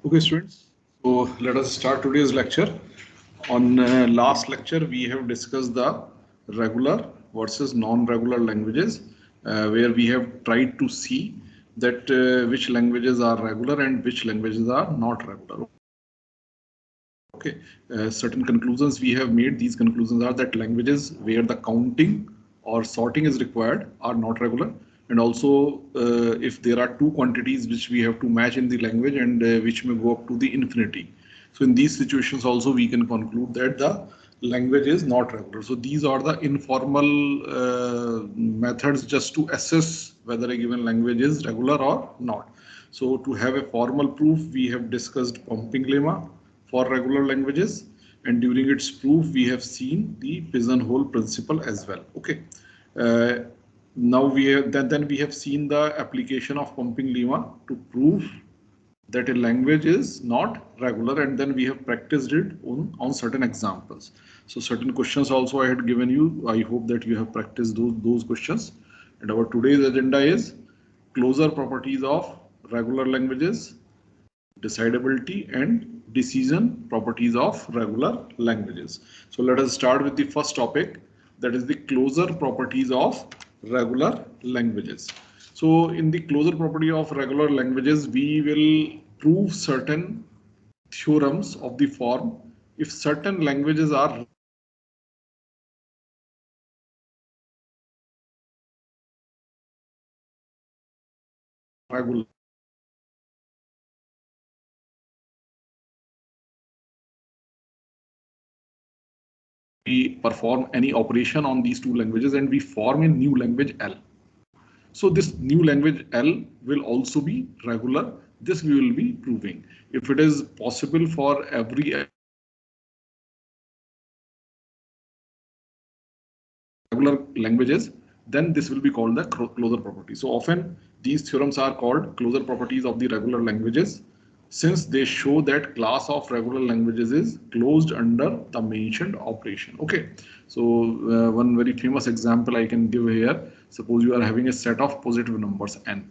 Okay, students. So let us start today's lecture. On last lecture, we have discussed the regular versus non-regular languages, where we have tried to see that which languages are regular and which languages are not regular. Okay, certain conclusions we have made. These conclusions are that languages where the counting or sorting is required are not regular, and also if there are two quantities which we have to match in the language and which may go up to the infinity. So in these situations also we can conclude that the language is not regular. So these are the informal methods just to assess whether a given language is regular or not. So to have a formal proof, we have discussed pumping lemma for regular languages, and during its proof we have seen the pigeonhole principle as well. Okay, now we have then we have seen the application of pumping lemma to prove that a language is not regular, and then we have practiced it on certain examples. So certain questions also I had given you. I hope that you have practiced those questions. And our today's agenda is closure properties of regular languages, decidability and decision properties of regular languages. So let us start with the first topic, that is the closure properties of regular languages. So in the closure property of regular languages, we will prove certain theorems of the form: if certain languages are regular, we perform any operation on these two languages and we form a new language L. So this new language L will also be regular. This we will be proving. If it is possible for every regular languages, then this will be called the closure property. So often these theorems are called closure properties of the regular languages, since they show that class of regular languages is closed under the mentioned operation. Okay, so one very famous example I can give here. Suppose you are having a set of positive numbers n.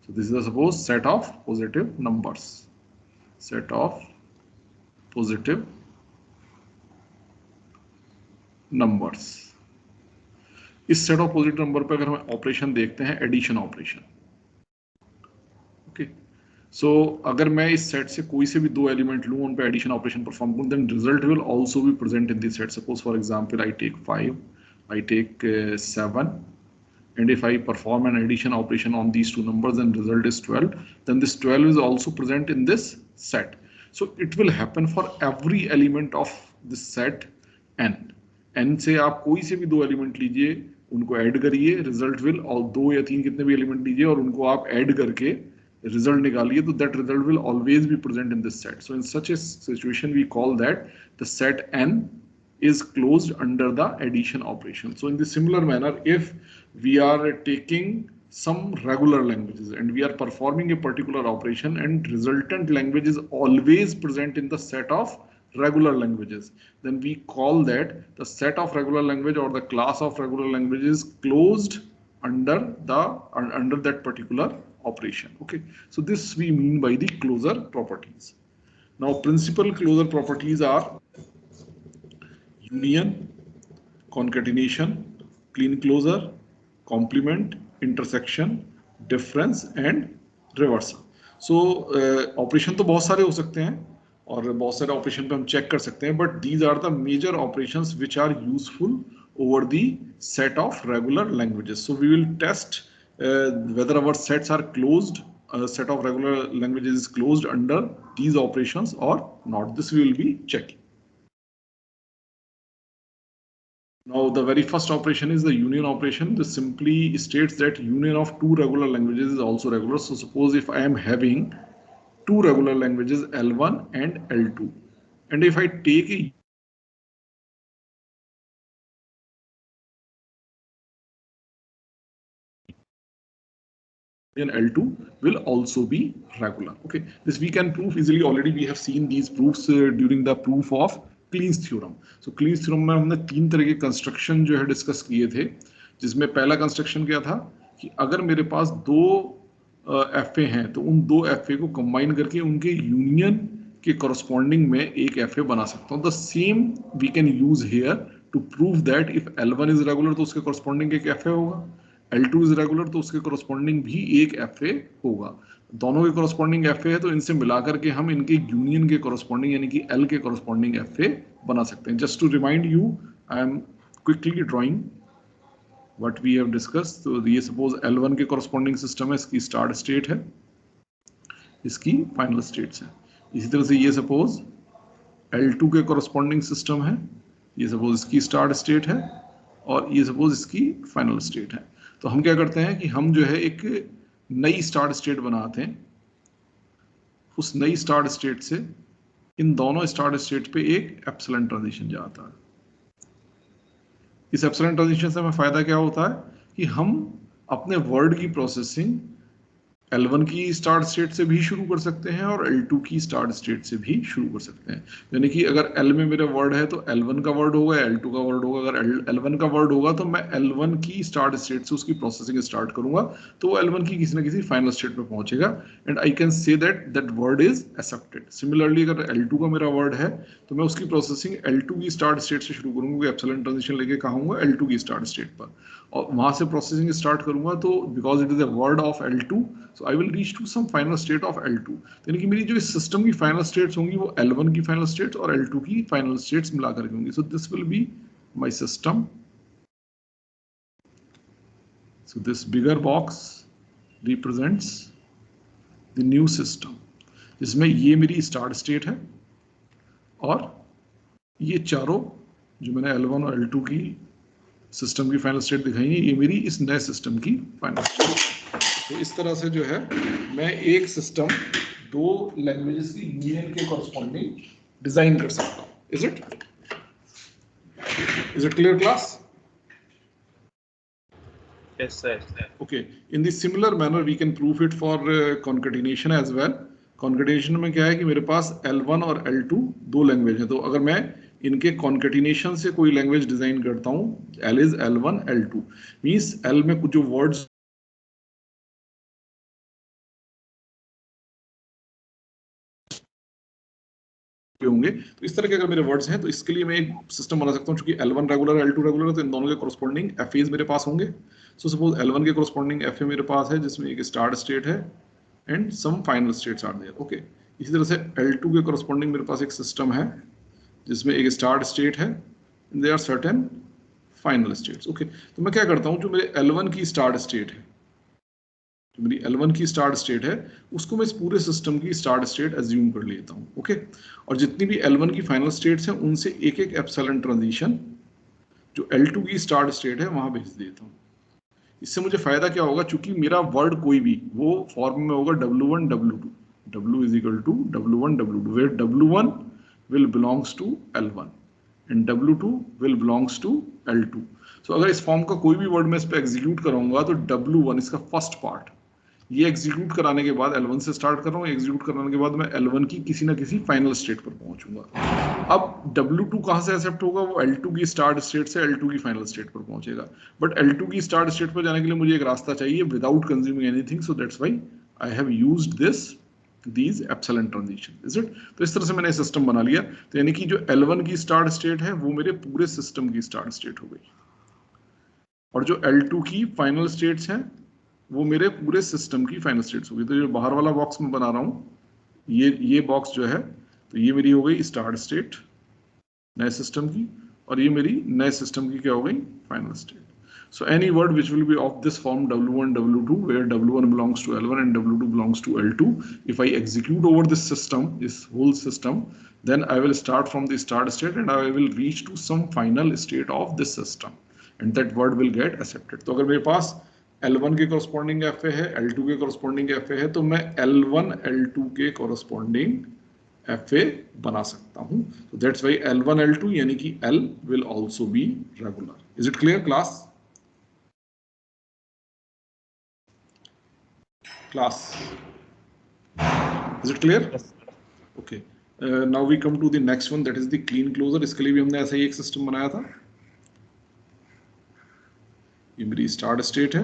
So this is a suppose set of positive numbers. Set of positive numbers. इस set of positive number पे अगर हम operation देखते हैं, addition operation. Okay, सो अगर मैं इस set से कोई से भी दो एलिमेंट लूं, उन पे एडिशन ऑपरेशन परफॉर्म करूं, then result will also be present in this set. Suppose for example I take 5, I take 7, and if I perform an addition operation on these two numbers and result is 12, then this 12 is also present in this set. So it will happen for every element of this set n. n से आप कोई से भी दो element लीजिए, उनको add करिए, result will, और दो या तीन कितने भी एलिमेंट लीजिए और उनको आप ऐड करके रिजल्ट निकालिए, तो that result will always be present in this set. So in such a situation we call that the set n is closed under the addition operation. So in the similar manner, if we are taking some regular languages and we are performing a particular operation and resultant language is always present in the set of regular languages, then we call that the set of regular language or the class of regular language is closed under that particular operation. Okay, so this we mean by the closure properties. Now principal closure properties are union, concatenation, clean closure, complement, intersection, difference and reversal. So operation तो बहुत सारे हो सकते हैं और बहुत सारे operation पे हम चेक कर सकते हैं, but these are the major operations which are useful over the set of regular languages. So we will test whether our sets are closed, set of regular languages is closed under these operations or not. This we will be checking. Now the very first operation is the union operation. This simply states that union of two regular languages is also regular. So suppose if I am having two regular languages L1 and L2, and if I take a L2 will also be regular. Okay, this we can prove easily. Already we have seen these proofs during the proof of cleans theorem. So cleans theorem में हमने तीन तरह के construction जो है discuss किए थे, जिसमें पहला कंस्ट्रक्शन क्या था कि अगर मेरे पास दो एफ ए हैं तो उन दो एफ ए को कंबाइन करके उनके यूनियन के कॉरस्पॉन्डिंग में एक एफ ए बना सकता हूँ. The same we can use here to prove that if L1 is regular तो उसके कॉरस्पॉन्डिंग एक एफ ए होगा, L2 इज रेगुलर तो उसके कॉरस्पॉन्डिंग भी एक एफ ए होगा. दोनों के कॉरस्पॉन्डिंग एफ ए है तो इनसे मिलाकर के हम इनके यूनियन के कॉरस्पॉन्डिंग यानी कि L के कॉरस्पॉन्डिंग एफ ए बना सकते हैं. Just to remind you, I am quickly drawing what we have discussed. तो ये सपोज L1 के कॉरस्पॉन्डिंग सिस्टम है, इसकी स्टार्ट स्टेट है, इसकी फाइनल स्टेट्स है. इसी तरह से ये सपोज L2 के कॉरस्पॉन्डिंग सिस्टम है, ये सपोज इसकी स्टार्ट स्टेट है और ये सपोज इसकी फाइनल स्टेट है. तो हम क्या करते हैं कि हम जो है एक नई स्टार्ट स्टेट बनाते हैं, उस नई स्टार्ट स्टेट से इन दोनों स्टार्ट स्टेट पे एक एप्सिलॉन ट्रांजिशन जाता है. इस एप्सिलॉन ट्रांजिशन से हमें फायदा क्या होता है कि हम अपने वर्ड की प्रोसेसिंग L1 की स्टार्ट स्टेट से भी शुरू कर सकते हैं और L2 की स्टार्ट स्टेट से भी शुरू कर सकते हैं. यानी कि अगर L में मेरा वर्ड है तो L1 का वर्ड होगा, L2 का वर्ड होगा. अगर L1 का वर्ड होगा तो मैं L1 की स्टार्ट स्टेट से उसकी प्रोसेसिंग स्टार्ट करूंगा तो वो L1 की किसी ना किसी फाइनल स्टेट पे पहुंचेगा and I can say that word is accepted. Similarly अगर L2 का मेरा वर्ड है तो मैं उसकी प्रोसेसिंग L2 की स्टार्ट स्टेट से शुरू करूंगा, एप्सिलॉन ट्रांजिशन लेके कहूंगा L2 की स्टार्ट स्टेट पर और वहां से प्रोसेसिंग स्टार्ट करूंगा. तो because it is a word of L2 so I will reach to some final state of L2. यानी कि मेरी जो इस सिस्टम की फाइनल स्टेट्स होंगी वो L1 की फाइनल स्टेट्स और L2 की फाइनल स्टेट्स मिलाकर के होंगी. So this will be my system. So this bigger box represents the new system, जिसमें ये मेरी स्टार्ट स्टेट है और ये चारों जो मैंने L1 और L2 की सिस्टम की फाइनल स्टेट दिखाई है ये मेरी इस नए सिस्टम की फाइनल स्टेट. तो इस तरह से जो है मैं एक सिस्टम दो लैंग्वेजेस की यूनियन के कॉरस्पॉन्डिंग डिजाइन कर सकता हूं. Is it clear class? Yes sir. Okay, in the similar manner we can prove it for concatenation as well. concatenation में क्या है कि मेरे पास L1 और L2 दो लैंग्वेज है तो अगर मैं इनके concatenation से कोई लैंग्वेज डिजाइन करता हूं, L is L1 L2 means L में कुछ जो वर्ड्स होंगे तो इस तरह के अगर मेरे वर्ड्स हैं तो इसके लिए मैं एक सिस्टम बना सकता हूं. क्योंकि L1 रेगुलर L2 रेगुलर तो इन दोनों के कॉरस्पॉन्डिंग एफएज मेरे पास होंगे. सो सपोज L1 के कॉरस्पॉन्डिंग एफए मेरे पास है जिसमें एक स्टार्ट स्टेट है and some final states are there. Okay, इसी तरह से L2 के कॉरस्पॉन्डिंग मेरे पास एक सिस्टम है जिसमें एक स्टार्ट स्टेट है and there are certain final states. Okay, तो मैं क्या करता हूं जो मेरे L1 की स्टार्ट स्टेट है, जो मेरी L1 की स्टार्ट स्टेट है उसको मैं इस पूरे सिस्टम की स्टार्ट स्टेट एज्यूम कर लेता हूं. ओके, और जितनी भी L1 की फाइनल स्टेट्स हैं उनसे एक एक एप्सिलॉन ट्रांजिशन जो L2 की स्टार्ट स्टेट है वहां भेज देता हूं. इससे मुझे फायदा क्या होगा, चूंकि मेरा वर्ड कोई भी वो फॉर्म में होगा W1 W2, W is equal to W1 W2 where W1 will belongs to L1 and W2 will belongs to L2. So अगर इस फॉर्म का कोई भी वर्ड मैं इस पे एग्जीक्यूट कराऊंगा तो W1 इसका फर्स्ट पार्ट ये एग्जीक्यूट कराने के बाद L1 से स्टार्ट कर रहा हूँ, एग्जीक्यूट कराने के बाद मैं L1 की किसी ना किसी फाइनल स्टेट पर पहुंचूंगा. अब W2 कहां से एक्सेप्ट होगा, वो L2 की स्टार्ट स्टेट से L2 की फाइनल स्टेट पर पहुंचेगा. बट L2 की स्टार्ट स्टेट पर जाने के लिए मुझे एक रास्ता चाहिए without consuming anything. So that's why I have used these epsilon transition. Is it? तो इस तरह से मैंने सिस्टम बना लिया. तो यानी कि जो L1 की स्टार्ट स्टेट है वो मेरे पूरे सिस्टम की स्टार्ट स्टेट हो गई और जो L2 की फाइनल स्टेट्स हैं वो मेरे पूरे सिस्टम की फाइनल स्टेट्स होगी. तो जो बाहर वाला बॉक्स में बना रहा हूँ ये बॉक्स जो है तो ये मेरी हो गई स्टार्ट स्टेट नए सिस्टम की और ये मेरी नए सिस्टम की क्या हो गई final state. So any word which will be of this form W1 W2 where W1 belongs to L1 and W2 belongs to L2, if I execute over this system, this whole system, then I will start from the start state and I will reach to some final state of this system and that word will get accepted. तो अगर मेरे पास L1 के corresponding FA है, L2 के corresponding FA है तो मैं L1 L2 के कॉरस्पॉन्डिंग एफए बना सकता हूं. तो दैट्स व्हाई L1 L2 यानी कि L will also be regular. Is it clear class? Is it clear? Yes. Okay. Now we come to the next one, that is the clean closure. इसके लिए भी हमने ऐसा ही एक सिस्टम बनाया था. ये मेरी स्टार्ट स्टेट है,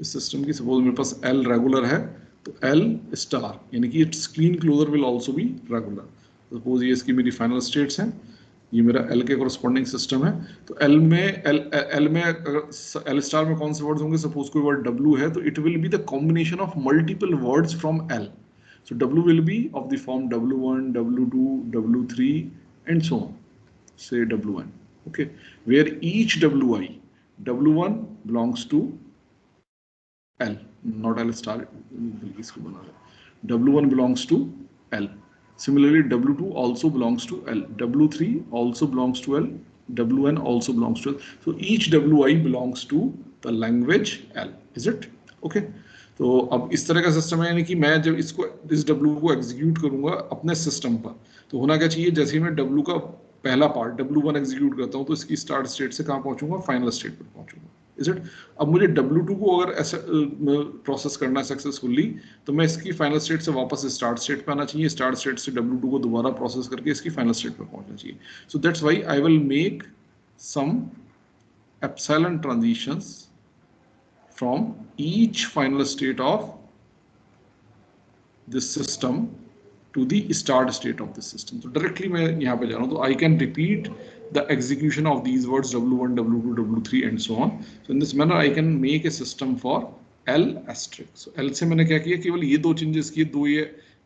इस सिस्टम की सपोज मेरे पास L रेगुलर है तो L स्टार यानी कि it's Kleene closure will also be regular. Suppose ये इसकी मेरी फाइनल स्टेट्स हैं, ये मेरा L के कोरस्पॉन्डिंग सिस्टम है। तो L में L स्टार में कौन से वर्ड्स होंगे? सपोज कोई वर्ड W है तो it will be the combination of multiple words from L। So W will be of the form W1, W2, W3 and so on. Say W1. Okay. Where each WI, W1 belongs to L, not L star. W1 belongs to L. Similarly, W2 also belongs to L. W3 also belongs to L. Wn also belongs to L. So each Wi belongs to the language L. Is it? Okay. तो अब इस तरह का system है, यानी कि मैं जब इस W को एग्जीक्यूट करूंगा अपने सिस्टम पर, तो होना क्या चाहिए? जैसे ही मैं W का पहला पार्ट W1 एग्जीक्यूट करता हूं तो इसकी स्टार्ट स्टेट से कहां पहुंचूंगा? फाइनल स्टेट पर पहुंचूंगा। Is it? अब मुझे W2 को अगर ऐसा प्रोसेस करना है सक्सेसफुली, तो मैं इसकी फाइनल स्टेट से वापस स्टार्ट स्टेट पे आना चाहिए, स्टार्ट स्टेट से W2 को दोबारा प्रोसेस करके इसकी फाइनल स्टेट पे पहुंचना चाहिए। So that's why I will make some epsilon transitions from each final state of this system to the start state of the system. So directly मैं यहाँ पे जा रहा हूँ, तो I can repeat the execution of these words W1, W2, W3 and so on. So in this manner I can make a system for L asterisk. So L से मैंने क्या किया? केवल ये दो चेंजेस किए, दो ये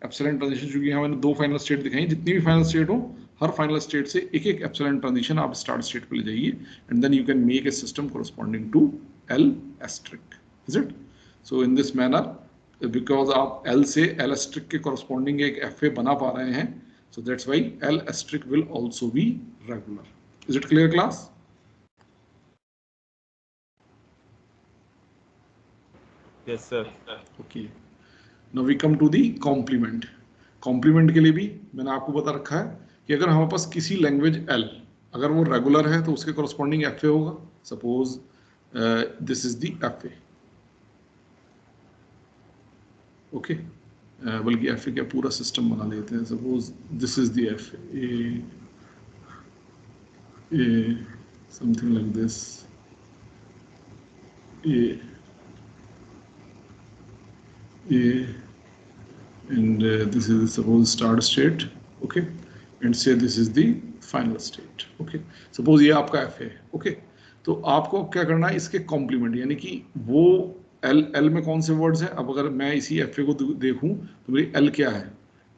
एप्सिलॉन ट्रांजिशन, चूंकि यहाँ मैंने दो फाइनल स्टेट दिखाई, जितनी भी फाइनल स्टेट हो हर फाइनल स्टेट से एक एक एप्सिलॉन ट्रांजिशन आप स्टार्ट स्टेट पे ले जाइए, and then you can make a system corresponding to L asterisk. Is it? So in this manner, because आप L से L asterisk के corresponding एक FA बना पा रहे हैं, so that's why L asterisk will also be regular. Is it clear, class? Yes, sir. Okay. Now we come to the complement. Complement के लिए भी मैंने आपको बता रखा है कि अगर हमारे पास किसी लैंग्वेज L अगर वो रेगुलर है तो उसके corresponding FA होगा. Suppose this is the FA. Okay. बल्कि FA का पूरा सिस्टम बना लेते हैं. Suppose this is the FA. Something like this. And this is suppose start state. Okay. And say this is the final state. Okay. Suppose ये आपका FA है. Okay. तो आपको क्या करना है? इसके कॉम्प्लीमेंट, यानी कि वो L में कौन से वर्ड्स हैं? अब अगर मैं इसी FA को देखूं तो मेरी L क्या है?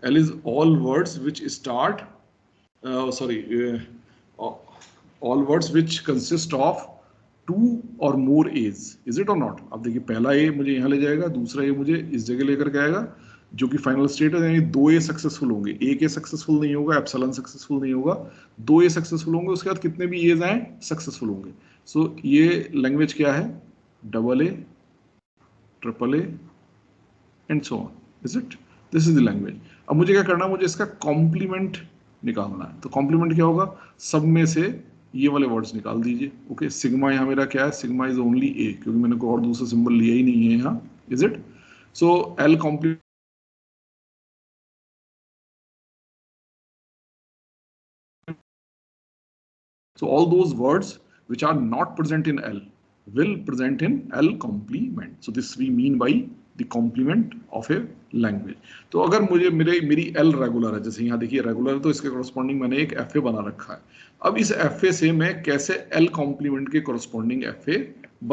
L is all words which start all words which consist of 2 or more A's. Is it or not? अब देखिए पहला A मुझे यहाँ ले जाएगा, दूसरा A मुझे इस जगह लेकर के आएगा, जो कि फाइनल स्टेट है, यानी 2 A सक्सेसफुल होंगे. एक A सक्सेसफुल नहीं होगा, एप्सिलॉन सक्सेसफुल नहीं होगा, 2 A सक्सेसफुल होंगे, उसके बाद कितने भी A's आए सक्सेसफुल होंगे. सो ये लैंग्वेज क्या है? Double A, triple A and so on. Is it? This is the language. अब मुझे क्या करना है? मुझे इसका कॉम्प्लीमेंट निकालना है. तो कॉम्प्लीमेंट क्या होगा? सब में से ये वाले वर्ड्स निकाल दीजिए. ओके. सिग्मा यहाँ मेरा क्या है? सिग्मा इज ओनली A, क्योंकि मैंने कोई और दूसरा सिंबल लिया ही नहीं है यहाँ. Is it? So L complement So all those words which are not present in L will present in L complement. So this we mean by the complement of a language. तो अगर मुझे मेरी L regular है, जैसे यहाँ देखिए regular है, तो इसके corresponding मैंने एक FA बना रखा है. अब इस FA से मैं कैसे L complement के corresponding FA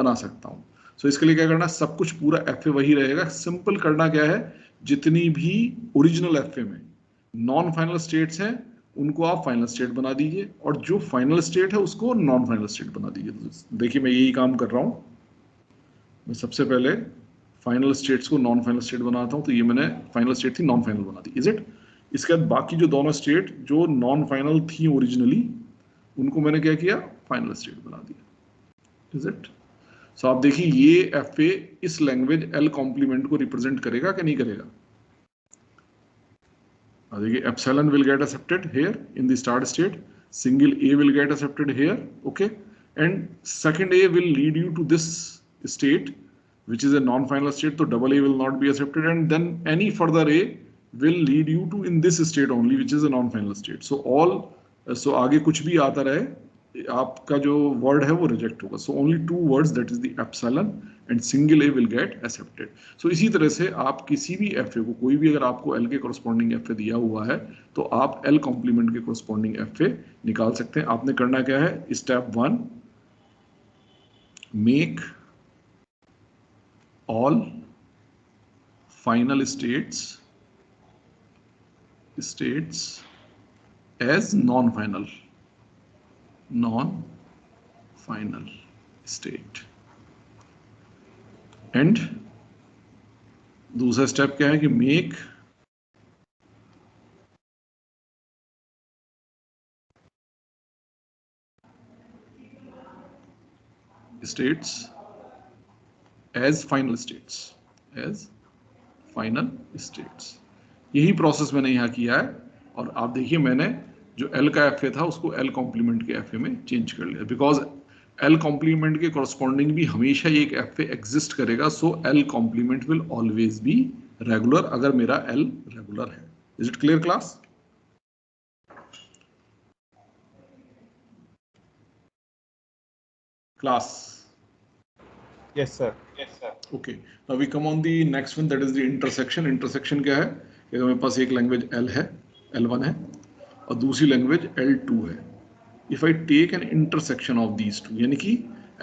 बना सकता हूँ? So इसके लिए क्या करना? सब कुछ पूरा FA वही रहेगा. सिंपल करना क्या है? जितनी भी ओरिजिनल FA में नॉन फाइनल स्टेट्स हैं उनको आप फाइनल स्टेट बना दीजिए, और जो फाइनल स्टेट है उसको नॉन फाइनल स्टेट बना दीजिए. देखिए मैं यही काम कर रहा हूं. मैं सबसे पहले फाइनल स्टेट्स को नॉन फाइनल स्टेट बनाता हूं. तो ये मैंने फाइनल स्टेट थी नॉन फाइनल बना दी. Is it? इसके बाद बाकी जो दोनों स्टेट जो नॉन फाइनल थी ओरिजिनली, उनको मैंने क्या किया? फाइनल स्टेट बना दिया. Is it? सो आप देखिए ये FA इस लैंग्वेज L कॉम्प्लीमेंट को रिप्रेजेंट करेगा कि नहीं करेगा? देखिए epsilon will get accepted here in the start state, single A will get accepted here. Okay. And second A will lead you to this state which is a non-final state, so double A will not be accepted, and then any further A will lead you to in this state only which is a non-final state. So all so आगे कुछ भी आता रहे, आपका जो word है वो reject होगा. So only 2 words, that is the epsilon and single A will get accepted. So इसी तरह से आप किसी भी एफ ए को, कोई भी अगर आपको एल के कोरस्पॉन्डिंग एफ ए दिया हुआ है तो आप एल कॉम्प्लीमेंट के कोरस्पॉन्डिंग एफ ए निकाल सकते हैं. आपने करना क्या है, step 1, make all final states as non final state. And दूसरा स्टेप क्या है कि make states as final states. यही प्रोसेस मैंने यहां किया है. और आप देखिए मैंने जो एल का एफ ए था उसको एल कॉम्प्लीमेंट के एफ ए में चेंज कर लिया, बिकॉज एल कॉम्प्लीमेंट के कॉरस्पॉन्डिंग भी हमेशा एक एफ ए एग्जिस्ट करेगा. So L complement will always be regular अगर मेरा एल रेगुलर है. Is it clear class? Class. Yes, sir. Okay. Now we come on the next one, that is the intersection. Intersection क्या है कि मेरे पास एक language L है, L1 है, और दूसरी लैंग्वेज L2 है. If I take an intersection of these two, यानी कि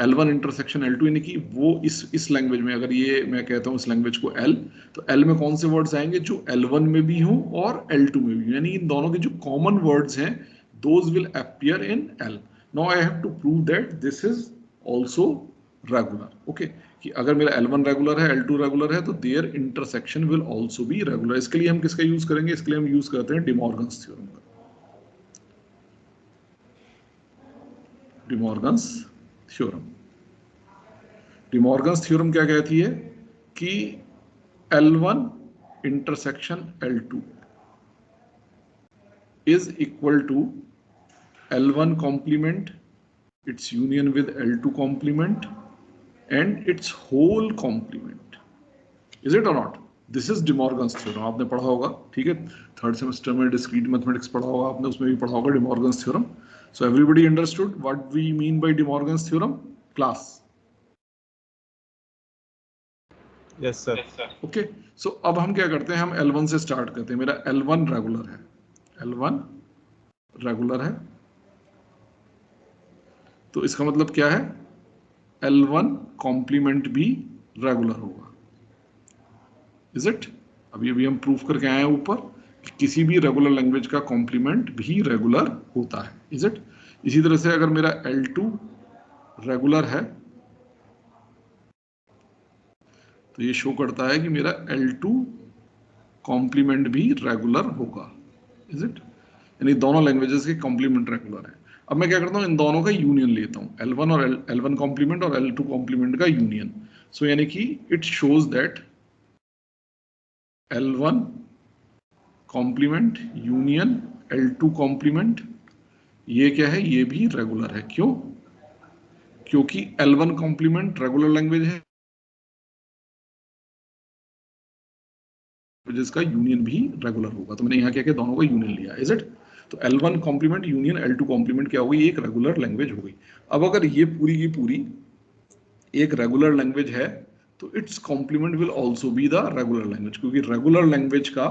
L1 intersection L2, यानी कि वो इस लैंग्वेज में, अगर ये मैं कहता हूँ इस लैंग्वेज को L, तो L में कौन से वर्ड्स आएंगे जो L1 में भी हों और L2 में भी, यानी इन दोनों के जो कॉमन वर्ड्स हैं those will appear in L. Now I have to prove that this is also regular. Okay, कि अगर मेरा L1 रेगुलर है, L2 रेगुलर है, तो their intersection will also be regular. इसके लिए हम किसका यूज करेंगे? इसके लिए हम यूज करते हैं डिमॉर्गन्स थ्योरम का. डिमॉर्गन्स थ्योरम क्या कहती है कि L1 intersection L2 is equal to L1 complement, its union with L2 complement and its whole complement. Is it or not? This is De Morgan's theorem. आपने पढ़ा होगा, ठीक है, थर्ड सेमेस्टर में डिस्क्रीट मैथमेटिक्स पढ़ा होगा आपने, उसमें भी पढ़ा होगा De Morgan's theorem. So everybody understood what we mean by De Morgan's theorem? Class. Yes, sir. Okay. So अब हम क्या करते हैं, हम L1 से स्टार्ट करते हैं. मेरा L1 रेगुलर है, L1 रेगुलर है, तो इसका मतलब क्या है, L1 कॉम्प्लीमेंट भी रेगुलर होगा. Is it? अभी हम प्रूफ करके आए हैं ऊपर कि किसी भी रेगुलर लैंग्वेज का कॉम्प्लीमेंट भी रेगुलर होता है. Is it? इसी तरह से अगर मेरा L2 रेगुलर है तो ये शो करता है कि मेरा L2 कॉम्प्लीमेंट भी रेगुलर होगा. Is it? यानी दोनों लैंग्वेजेस के कॉम्प्लीमेंट रेगुलर है. अब मैं क्या करता हूं, इन दोनों का यूनियन लेता हूं, L1 और L1 कॉम्प्लीमेंट और L2 कॉम्प्लीमेंट का यूनियन. सो यानी कि it shows that L1 complement union L2 complement, ये क्या है, ये भी रेगुलर है. क्यों? क्योंकि L1 कॉम्प्लीमेंट रेगुलर लैंग्वेज है, जिसका यूनियन भी रेगुलर होगा. तो मैंने यहाँ क्या किया, दोनों का यूनियन लिया. Is it? तो L1 complement union L2 complement क्या हो गई, एक रेगुलर लैंग्वेज हो गई. अब अगर ये पूरी की पूरी एक रेगुलर लैंग्वेज है तो its complement will also be the regular language, क्योंकि रेगुलर लैंग्वेज का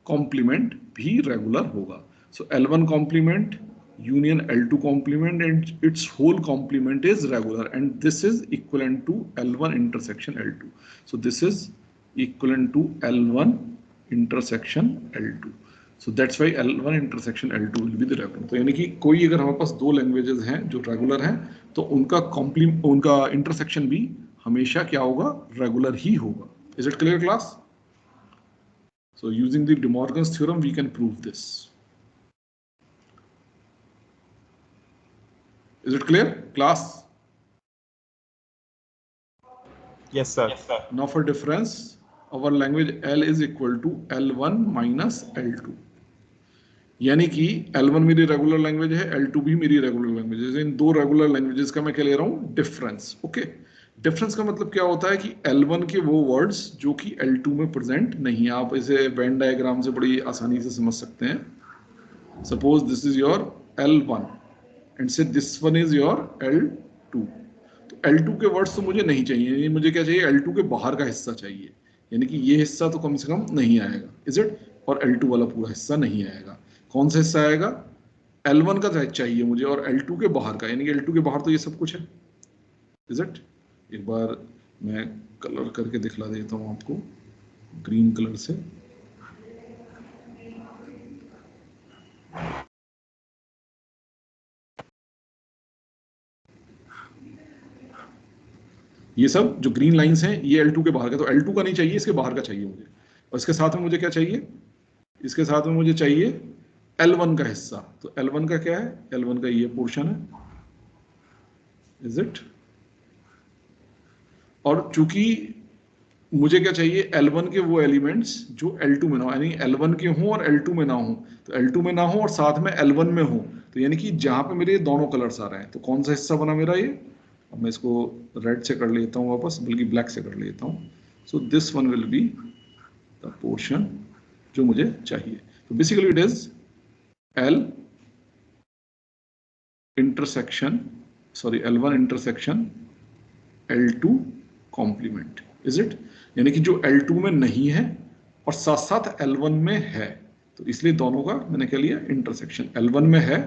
कॉम्प्लीमेंट भी रेगुलर होगा. So L1 complement union L2 complement and its whole complement is regular, and this is equivalent to L1 intersection L2. So this is equivalent to L1 intersection L2. So that's why L1 intersection L2 will be the regular. तो यानी कि कोई अगर हमारे पास दो languages हैं जो regular हैं तो उनका इंटरसेक्शन भी हमेशा क्या होगा, रेगुलर ही होगा. Is it clear class? So using the De Morgan's theorem we can prove this. Is it clear class? Yes, sir. Now for difference, our language L is equal to L1 minus L2. यानी कि L1 मेरी regular language है, L2 भी मेरी regular language है. इन दो regular languages का मैं क्या ले रहा हूँ, डिफरेंस. ओके, डिफरेंस का मतलब क्या होता है कि L1 के वो वर्ड्स जो कि L2 में प्रेजेंट नहीं है. आप इसे वेन डायग्राम से बड़ी आसानी से समझ सकते हैं. Suppose this is your L1 and say this one is your L2। तो L2 के वर्ड्स तो मुझे नहीं चाहिए, यानी मुझे क्या चाहिए, L2 के बाहर का हिस्सा चाहिए, यानी कि ये हिस्सा तो कम से कम नहीं आएगा, इज इट, और L2 वाला पूरा हिस्सा नहीं आएगा। कौन सा हिस्सा आएगा, L1 का चाहिए मुझे, और L2 के बाहर का, यानी कि L2 के बाहर तो ये सब कुछ है, इज इट। एक बार मैं कलर करके दिखला देता हूं आपको ग्रीन कलर से। ये सब जो ग्रीन लाइंस हैं ये L2 के बाहर का, तो L2 का नहीं चाहिए, इसके बाहर का चाहिए मुझे। और इसके साथ में मुझे क्या चाहिए, इसके साथ में मुझे चाहिए L1 का हिस्सा। तो L1 का क्या है, L1 का ये पोर्शन है, इज इट। और चूंकि मुझे क्या चाहिए, L1 के वो एलिमेंट्स जो L2 में ना हो, यानी L1 के हों और L2 में ना हो, तो L2 में ना हो और साथ में L1 में हो, तो यानी कि जहां पे मेरे दोनों कलर्स आ रहे हैं, तो कौन सा हिस्सा बना मेरा ये। अब मैं इसको रेड से कर लेता हूँ वापस, बल्कि ब्लैक से कर लेता हूँ। So this one will be the portion जो मुझे चाहिए। तो basically it is L intersection, sorry L1 intersection L2 complement, is it. यानी कि जो L2 में नहीं है और साथ साथ L1 में है, तो इसलिए दोनों का मैंने क्या लिया, इंटरसेक्शन। L1 में है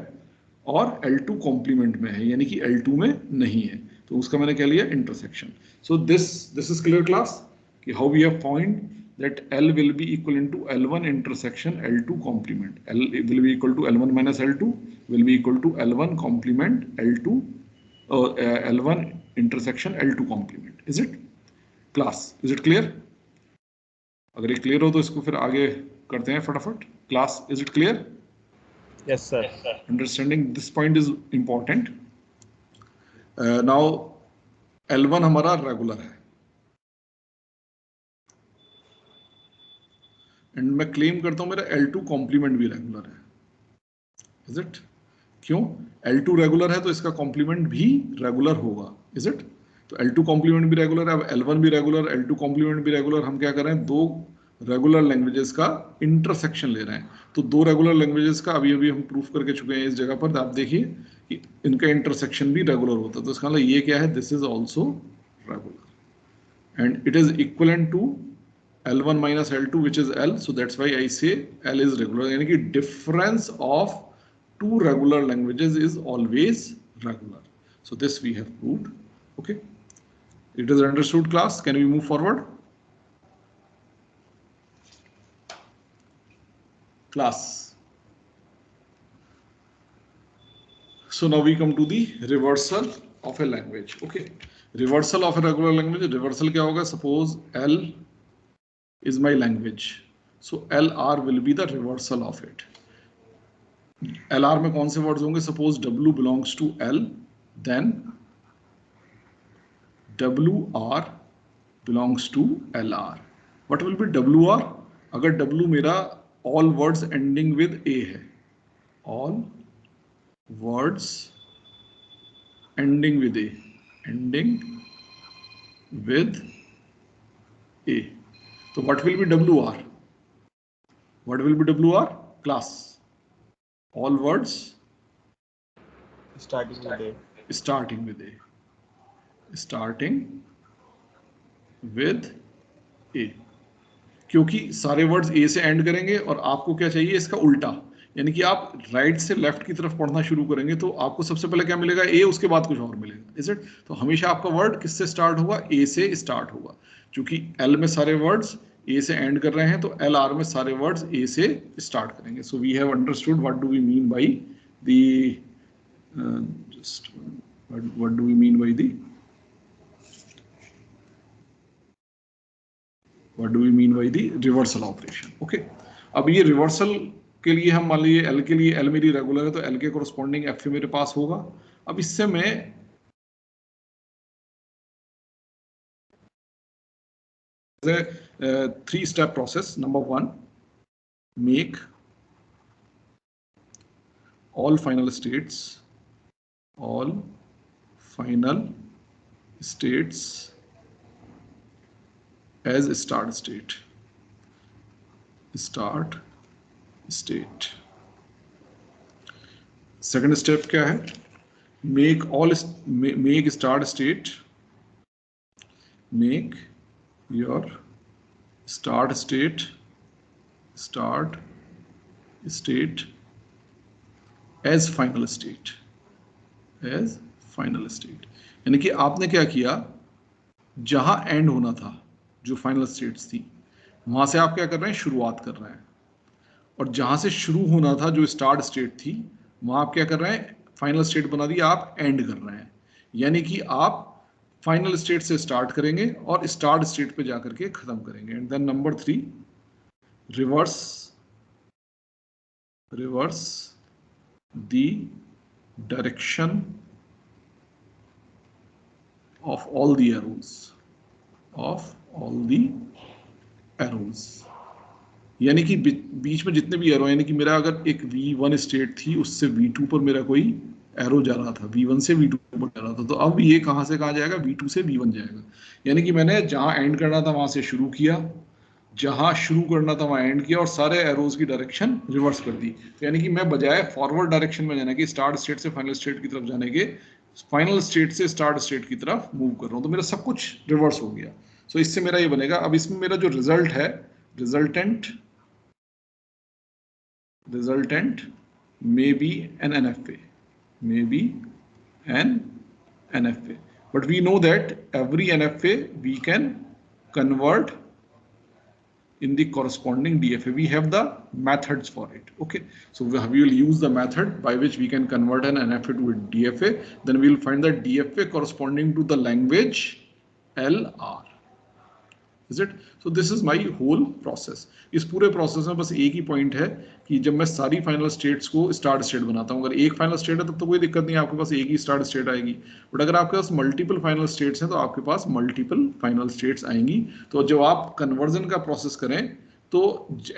और L2 कॉम्प्लीमेंट में है, यानी कि L2 में नहीं है, तो उसका मैंने क्या लिया, intersection. So this is clear class कि how we have find that L will be equivalent to L1 intersection L2 complement. L will be equal to L1 minus L2 will be equal to L1 complement L2 L1 intersection L2 complement. Is it class? Is it clear? अगर ये clear हो तो इसको फिर आगे करते हैं फटाफट। Class, is it clear? Yes, sir. Understanding this point is important. Now L1 हमारा रेगुलर है एंड मैं क्लेम करता हूं मेरा L2 कॉम्प्लीमेंट भी रेगुलर है, इज इट। क्यों, L2 रेगुलर है तो इसका कॉम्प्लीमेंट भी रेगुलर होगा, इज इट। तो L2 कॉम्प्लीमेंट भी रेगुलर है, अब L1 भी रेगुलर, L2 कॉम्प्लीमेंट भी रेगुलर। हम क्या कर रहे हैं, दो रेगुलर लैंग्वेजेस का इंटरसेक्शन ले रहे हैं। तो दो रेगुलर लैंग्वेजेस का अभी अभी हम प्रूफ करके चुके हैं इस जगह पर, आप देखिए कि इनका इंटरसेक्शन भी रेगुलर होता है। तो इसका मतलब ये क्या है, this is also regular and it is equivalent to L1 minus L2 which is L, so that's why I say L is regular, यानी कि difference of two regular languages is always regular. So this we have proved. Okay, it is understood class. Can we move forward? Class. So now we come to the reversal of a language. Okay, reversal of a regular language. Reversal क्या होगा? Suppose L is my language, so LR will be the reversal of it. LR में कौन से words होंगे? Suppose W belongs to L, then WR belongs to LR. What will be WR? अगर W मेरा all words ending with A है, all words ending with A, ending with A. तो what will be WR? What will be WR? Class. All words Starting with A. starting with A. Starting with A. क्योंकि सारे words ए से and करेंगे और आपको क्या चाहिए, इसका उल्टा, यानी कि आप राइट से लेफ्ट की तरफ पढ़ना शुरू करेंगे तो आपको सबसे पहले क्या मिलेगा, ए, उसके बाद कुछ और मिलेगा, इज इट। तो हमेशा आपका वर्ड किससे स्टार्ट होगा, ए से स्टार्ट होगा। क्योंकि एल में सारे वर्ड्स ए से एंड कर रहे हैं तो एल आर में सारे वर्ड्स ए से स्टार्ट करेंगे। So we have understood what do we mean by the just what do we mean by the What do we mean by the reversal operation? Okay. अब ये रिवर्सल के लिए हम मान लीजिए L के लिए, L मेरी रेगुलर है तो L के कोरस्पॉन्डिंग F मेरे पास होगा। अब इससे मैं three step process. Number 1, make all final states as start state। Second step क्या है, make start state, make your start state as final state, यानी कि आपने क्या किया, जहां एंड होना था, जो फाइनल स्टेट्स थी, वहां से आप क्या कर रहे हैं, शुरुआत कर रहे हैं, और जहां से शुरू होना था, जो स्टार्ट स्टेट थी, वहां आप क्या कर रहे हैं, फाइनल स्टेट बना दिया, आप एंड कर रहे हैं। यानी कि आप फाइनल स्टेट से स्टार्ट करेंगे और स्टार्ट स्टेट पे जाकर के खत्म करेंगे। And then number 3, reverse the direction of all the arrows, यानी कि बीच में जितने भी एरो, यानी कि मेरा अगर एक V1 स्टेट थी, उससे V2 पर मेरा कोई एरो जा रहा था, V1 से V2 पर जा रहा था, तो अब ये कहां से कहां जाएगा, V2 से V1 जाएगा। यानी कि मैंने जहां एंड करना था वहां से शुरू किया, जहां शुरू करना था वहां एंड किया, और सारे एरोज की डायरेक्शन रिवर्स कर दी। तो यानी कि मैं बजाय फॉरवर्ड डायरेक्शन में जाने के, स्टार्ट स्टेट से फाइनल स्टेट की तरफ जाने के, फाइनल स्टेट से स्टार्ट स्टेट की तरफ मूव कर रहा हूं, तो मेरा सब कुछ रिवर्स हो गया। सो इससे मेरा ये बनेगा, अब इसमें मेरा जो रिजल्ट है, resultant may be an NFA, but we know that every NFA we can convert in the corresponding DFA. We have the methods for it. Okay, so we will use the method by which we can convert an NFA to a DFA. Then we will find the DFA corresponding to the language LR. Is it? So this is my whole process. इस पूरे process में बस एक ही point है कि जब मैं सारी फाइनल स्टेट्स को स्टार्ट स्टेट बनाता हूँ, अगर एक फाइनल स्टेट है तब तो कोई दिक्कत नहीं है, आपके पास एक ही स्टार्ट स्टेट आएगी। बट अगर आपके पास मल्टीपल फाइनल स्टेट्स हैं तो आपके पास मल्टीपल फाइनल स्टेट्स आएंगी। तो जब आप कन्वर्जन का प्रोसेस करें तो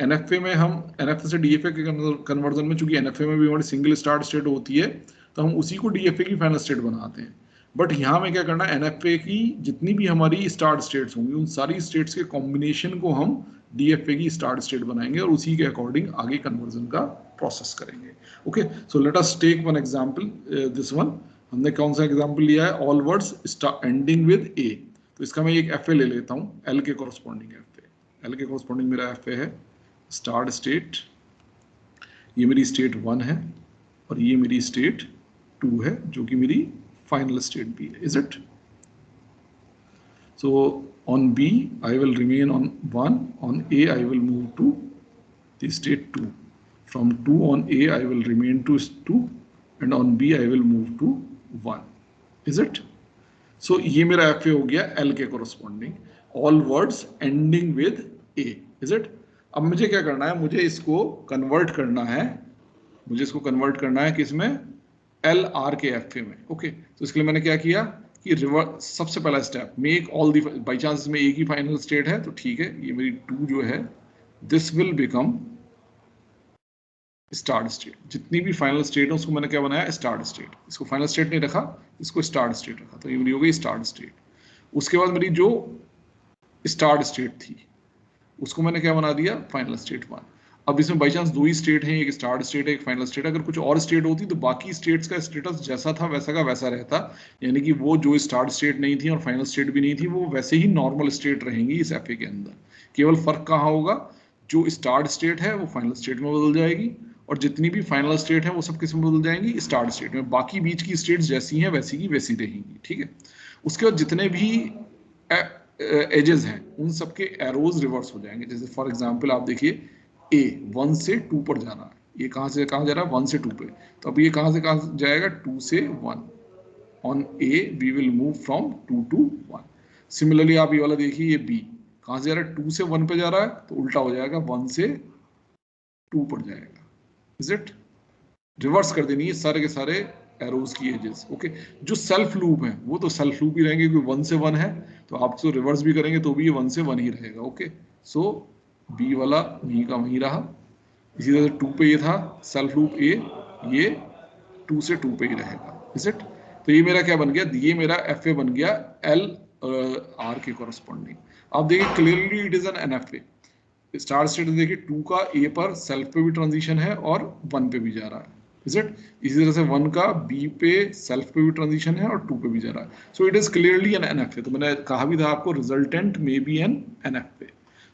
एनएफए में हम एनएफए से डीएफए के कन्वर्जन में, चूंकि एनएफए में भी हमारी सिंगल स्टार्ट स्टेट होती है, तो हम उसी को डीएफए की फाइनल स्टेट बनाते हैं। बट यहाँ में क्या करना है, एनएफए की जितनी भी हमारी स्टार्ट स्टेट्स होंगी, उन सारी स्टेट्स के कॉम्बिनेशन को हम डीएफए की स्टार्ट स्टेट बनाएंगे और उसी के अकॉर्डिंग आगे कन्वर्जन का प्रोसेस करेंगे। Okay, so let us take one example, this one. हमने कौन सा एग्जांपल लिया है, all words ending with A. तो इसका मैं एक एफए ले लेता हूँ, एल के कॉरस्पॉन्डिंग एफए। एल के कॉरस्पॉन्डिंग मेरा एफए है स्टार्ट स्टेट, ये मेरी स्टेट 1 है और ये मेरी स्टेट 2 है, जो कि मेरी final state B, is it? So on B I will remain on 1, on A I will move to the state 2, from 2 on A I will remain to 2 and on B I will move to 1, is it? So ये मेरा FA हो गया L के corresponding, all words ending with A, is it? अब मुझे क्या करना है, मुझे इसको कन्वर्ट करना है किसमें, एल आर के एफए में। ओके, तो इसके लिए मैंने क्या किया कि रिवर्स, सबसे पहला step, make all the, by chance इसमें एक ही फाइनल स्टेट है तो ठीक है, ये मेरी 2 जो है, this will become start state. जितनी भी फाइनल स्टेट है उसको मैंने क्या बनाया, स्टार्ट स्टेट। इसको फाइनल स्टेट नहीं रखा, इसको स्टार्ट स्टेट रखा, तो ये मेरी हो गई स्टार्ट स्टेट। उसके बाद मेरी जो स्टार्ट स्टेट थी उसको मैंने क्या बना दिया, फाइनल स्टेट 1। अब इसमें बाई चांस 2 ही स्टेट हैं, एक स्टार्ट स्टेट है, एक फाइनल स्टेट है। अगर कुछ और स्टेट होती तो बाकी स्टेट्स का स्टेटस जैसा था वैसा का वैसा रहता, यानी कि वो जो स्टार्ट स्टेट नहीं थी और फाइनल स्टेट भी नहीं थी, वो वैसे ही नॉर्मल स्टेट रहेंगी इस एफए के अंदर। केवल फर्क कहाँ होगा, जो स्टार्ट स्टेट है वो फाइनल स्टेट में बदल जाएगी और जितनी भी फाइनल स्टेट है वो सब किस में बदल जाएंगी, स्टार्ट स्टेट में। बाकी बीच की स्टेट्स जैसी हैं वैसी की वैसी रहेंगी, ठीक है। उसके बाद जितने भी एजेस हैं उन सबके एरोज रिवर्स हो जाएंगे। जैसे फॉर एग्जांपल आप देखिए, ए 1 से 2 पर जाना है, ये कहां से कहां जा रहा है, 1 से 2 पे, तो अब ये कहां से कहां जाएगा, 2 से 1। On A V will move from 2 to 1। Similarly आप ये वाला देखिए, ये बी कहां से जा रहा है, 2 से 1 पे जा रहा है, तो उल्टा हो जाएगा, 1 से 2 पर जाएगा। Is it? रिवर्स कर देनी है सारे के सारे एरोज की एजेस। ओके, जो सेल्फ लूप है वो तो सेल्फ लूप ही रहेंगे, क्योंकि 1 से 1 है, तो आप तो रिवर्स भी करेंगे तो भी ये 1 से 1 ही रहेगा। ओके, सो बी वाला वहीं का वहीं रहा। इसी तरह से 2 पे ये था सेल्फ लूप ए, ये 2 से 2 पे ही रहेगा। Is it? तो ये मेरा क्या बन गया, ये मेरा एफ ए बन गया एल आर के कॉरस्पॉन्डिंग। आप देखिए clearly it is an N F A. Start state देखिए 2 का ए पर सेल्फ पे भी ट्रांजिशन है और 1 पे भी जा रहा है। Is it? इसी तरह से 1 का B पे सेल्फ पे भी ट्रांजिशन है और 2 पे भी जा रहा है, so it is clearly an NFA। तो मैंने कहा भी था आपको रिजल्टेंट में बी एन NFA।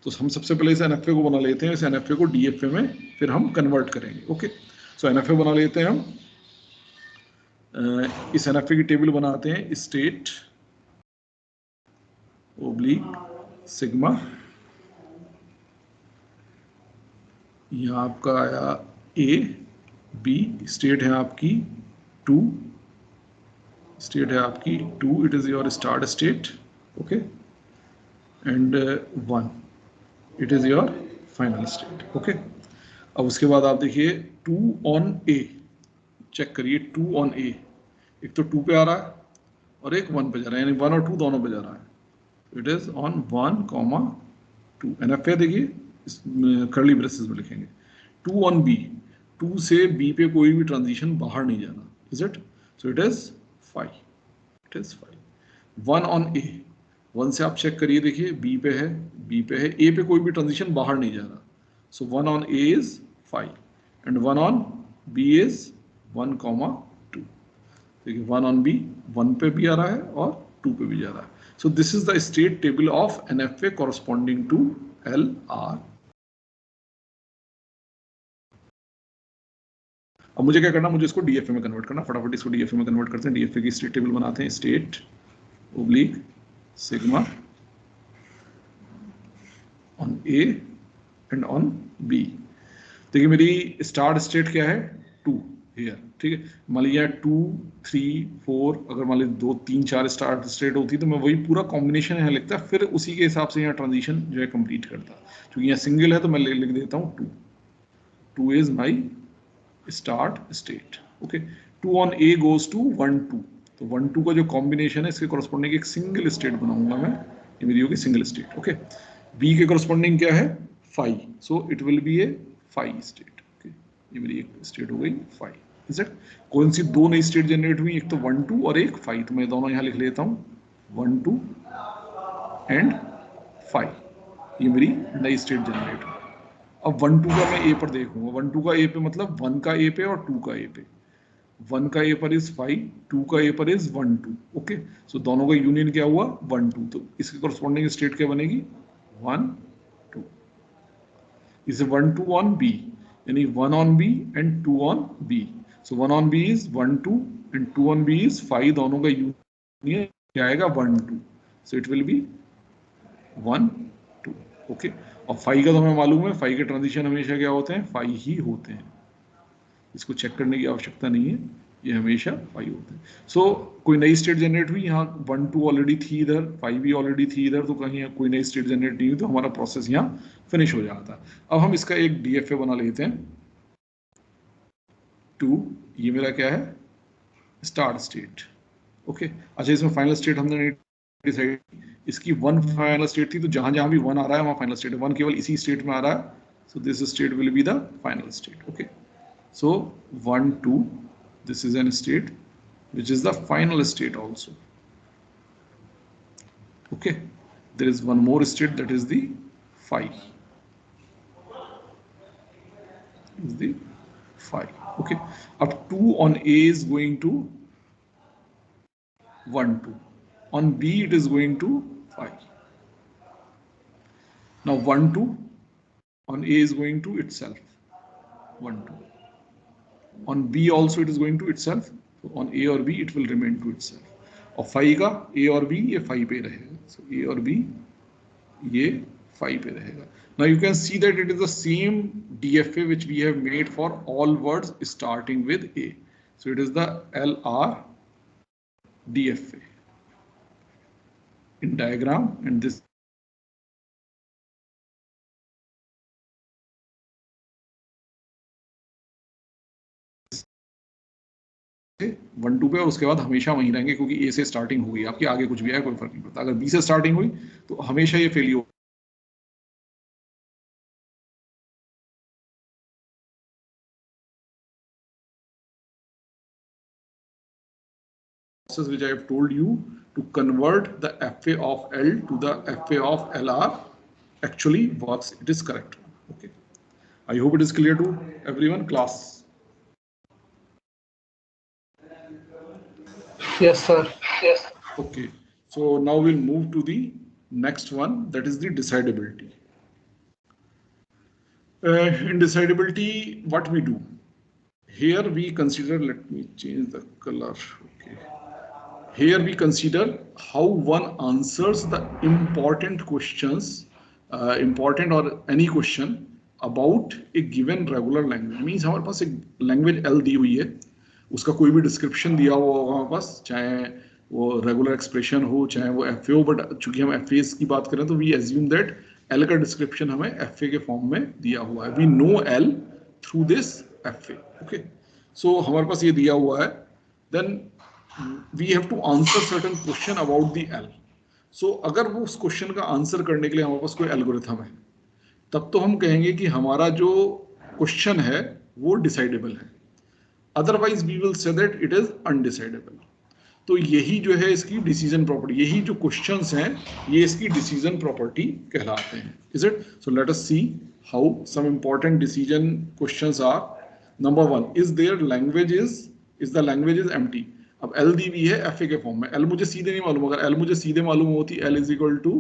तो हम सबसे पहले इस NFA को बना लेते हैं, इस NFA को DFA में फिर हम कन्वर्ट करेंगे। ओके, सो NFA बना लेते हैं हम। इस NFA की टेबल बनाते हैं, स्टेट ओब्लिक सिग्मा, यहाँ आपका आया A, B, स्टेट है आपकी 2, स्टेट है आपकी 2, it is your start state. Okay, and 1 it is your final state. Okay, अब उसके बाद आप देखिए 2 ऑन A, चेक करिए 2 ऑन A, एक तो 2 पे आ रहा है और एक 1 पे जा रहा है, यानी 1 और 2 दोनों पे जा रहा है। It is on 1, 2। NFA देखिए कर्ली ब्रेसेस में लिखेंगे। 2 ऑन B, 2 से B पे कोई भी ट्रांजिशन बाहर नहीं जाना, is it? So it is 5, it is 5। 1 on A, 1 से आप चेक करिए, देखिए B पे है, B पे है, A पे कोई भी ट्रांजिशन बाहर नहीं जा रहा, सो 1 on A is 5 and 1 on B is 1, 2। देखिए 1 ऑन B 1 पे भी आ रहा है और 2 पे भी जा रहा है। So this is the state table of NFA corresponding to LR। अब मुझे क्या करना, मुझे इसको DFA में कन्वर्ट करना, फटाफट इसको DFA में कन्वर्ट करते हैं। DFA की स्टेट टेबल बनाते हैं, state oblique sigma on A and on B। देखिए मेरी स्टार्ट स्टेट क्या है, 2 हियर, ठीक है। मान लीजिए 2, 3, 4, अगर मान लीजिए 2, 3, 4 स्टार्ट स्टेट होती तो मैं वही पूरा कॉम्बिनेशन यहाँ लिखता, फिर उसी के हिसाब से यहाँ ट्रांजिशन जो है कंप्लीट करता। क्योंकि यहाँ सिंगल है तो मैं लिख देता हूँ 2, 2 is my start state. Okay, 2 on A goes to 1, 2, तो 1, 2 का जो कॉम्बिनेशन है इसके कॉरस्पॉन्डिंग एक सिंगल स्टेट बनाऊंगा मैं, ये मेरी होगी सिंगल स्टेट। ओके, B के कॉरस्पॉन्डिंग क्या है 5, so it will be A 5 state. Okay, ये मेरी एक स्टेट हो गई 5। Is it? कौन सी दो नई स्टेट जनरेट हुई, एक तो 1, 2 और एक 5, तो मैं दोनों यहाँ लिख लेता हूँ 1, 2 एंड 5, ये मेरी नई स्टेट जनरेट हुई। अब 1, 2 का मैं A पर देखूंगा, 1, 2 का A पे मतलब 1 का A पे और 2 का A पे। 1 का A पर इज 5, 2 का A पर इज 1, 2। ओके, सो दोनों का यूनियन क्या हुआ 1, 2, तो इसके कॉरस्पॉन्डिंग स्टेट क्या बनेगी 1, 2। इसे 1, 2 ऑन B, यानी 1 on B and 2 on B। So 1 on B is 1, 2 and 2 on B is 5, दोनों का यूनियन क्या आएगा 1, 2, so it will be 1, 2। Okay, और 5 का तो हमें मालूम है, 5 के ट्रांजिशन हमेशा क्या होते हैं 5 ही होते हैं, इसको चेक करने की आवश्यकता नहीं है, ये हमेशा 5 होते हैं। सो कोई नई स्टेट जनरेट हुई, यहाँ 1, 2 ऑलरेडी थी इधर, 5 भी ऑलरेडी थी इधर, तो कहीं कोई नई स्टेट जनरेट नहीं हुई तो हमारा प्रोसेस यहाँ फिनिश हो जाता। अब हम इसका एक DFA बना लेते हैं। 2, ये मेरा क्या है स्टार्ट स्टेट। ओके, अच्छा इसमें फाइनल स्टेट हमने नहीं डिसाइड, इसकी 1 फाइनल स्टेट थी, तो जहां जहां भी 1 आ रहा है वहां फाइनल स्टेट है, 1 केवल इसी स्टेट में आ रहा है, so this state will be the final state. Okay, so 1, 2, this is an state which is the final state also. Okay, there is one more state, that is the 5, is the 5. Okay, up 2 on A is going to 1, 2, on B it is going to 5. Now 1, 2 on A is going to itself 1, 2, on B also it is going to itself, so on A or B it will remain to itself. और 5 का A और B ये 5 पे रहेगा, so A और B ये 5 पे रहेगा। Now you can see that it is the same DFA which we have made for all words starting with A, so it is the LR DFA in diagram, and this 1, 2 पे, और उसके बाद हमेशा वहीं रहेंगे क्योंकि A से starting हुई, आपकी आगे कुछ भी आए कोई फर्क नहीं पड़ता। अगर B से स्टार्टिंग हुई तो हमेशा ये फेल हो, which I have told you to convert the FA of L to the FA of LR actually works. It is correct. Okay, I hope it is clear to everyone. Class. Yes, sir. Yes. Okay. So now we'll move to the next one, that is the decidability. In decidability, what we do? Here we consider, let me change the color. Okay. Here we consider how one answers the important questions, important or any question about a given regular language. Means हमारे पास एक language L दी हुई है, उसका कोई भी description दिया हुआ होगा हमारे पास, चाहे वो regular expression हो, चाहे वो FA हो, but चूंकि हम FAs की बात करें तो we assume that L का description हमें FA के form में दिया हुआ है. We know L through this FA. Okay. So हमारे पास ये दिया हुआ है. Then we have to answer certain question about the L. So अगर वो उस क्वेश्चन का आंसर करने के लिए हमारे पास कोई एल्गोरिथम है, तब तो हम कहेंगे कि हमारा जो क्वेश्चन है वो डिसाइडेबल है. Otherwise we will say that it is undecidable. तो यही जो है इसकी डिसीजन प्रॉपर्टी, यही जो क्वेश्चंस हैं ये इसकी डिसीजन प्रॉपर्टी कहलाते हैं. Is it? So let us see how some important decision questions are. Number 1, is there language is the language is empty. अब एल दी हुई है एफ ए के फॉर्म में. एल मुझे सीधे नहीं मालूम, अगर एल मुझे सीधे मालूम होती L is equal to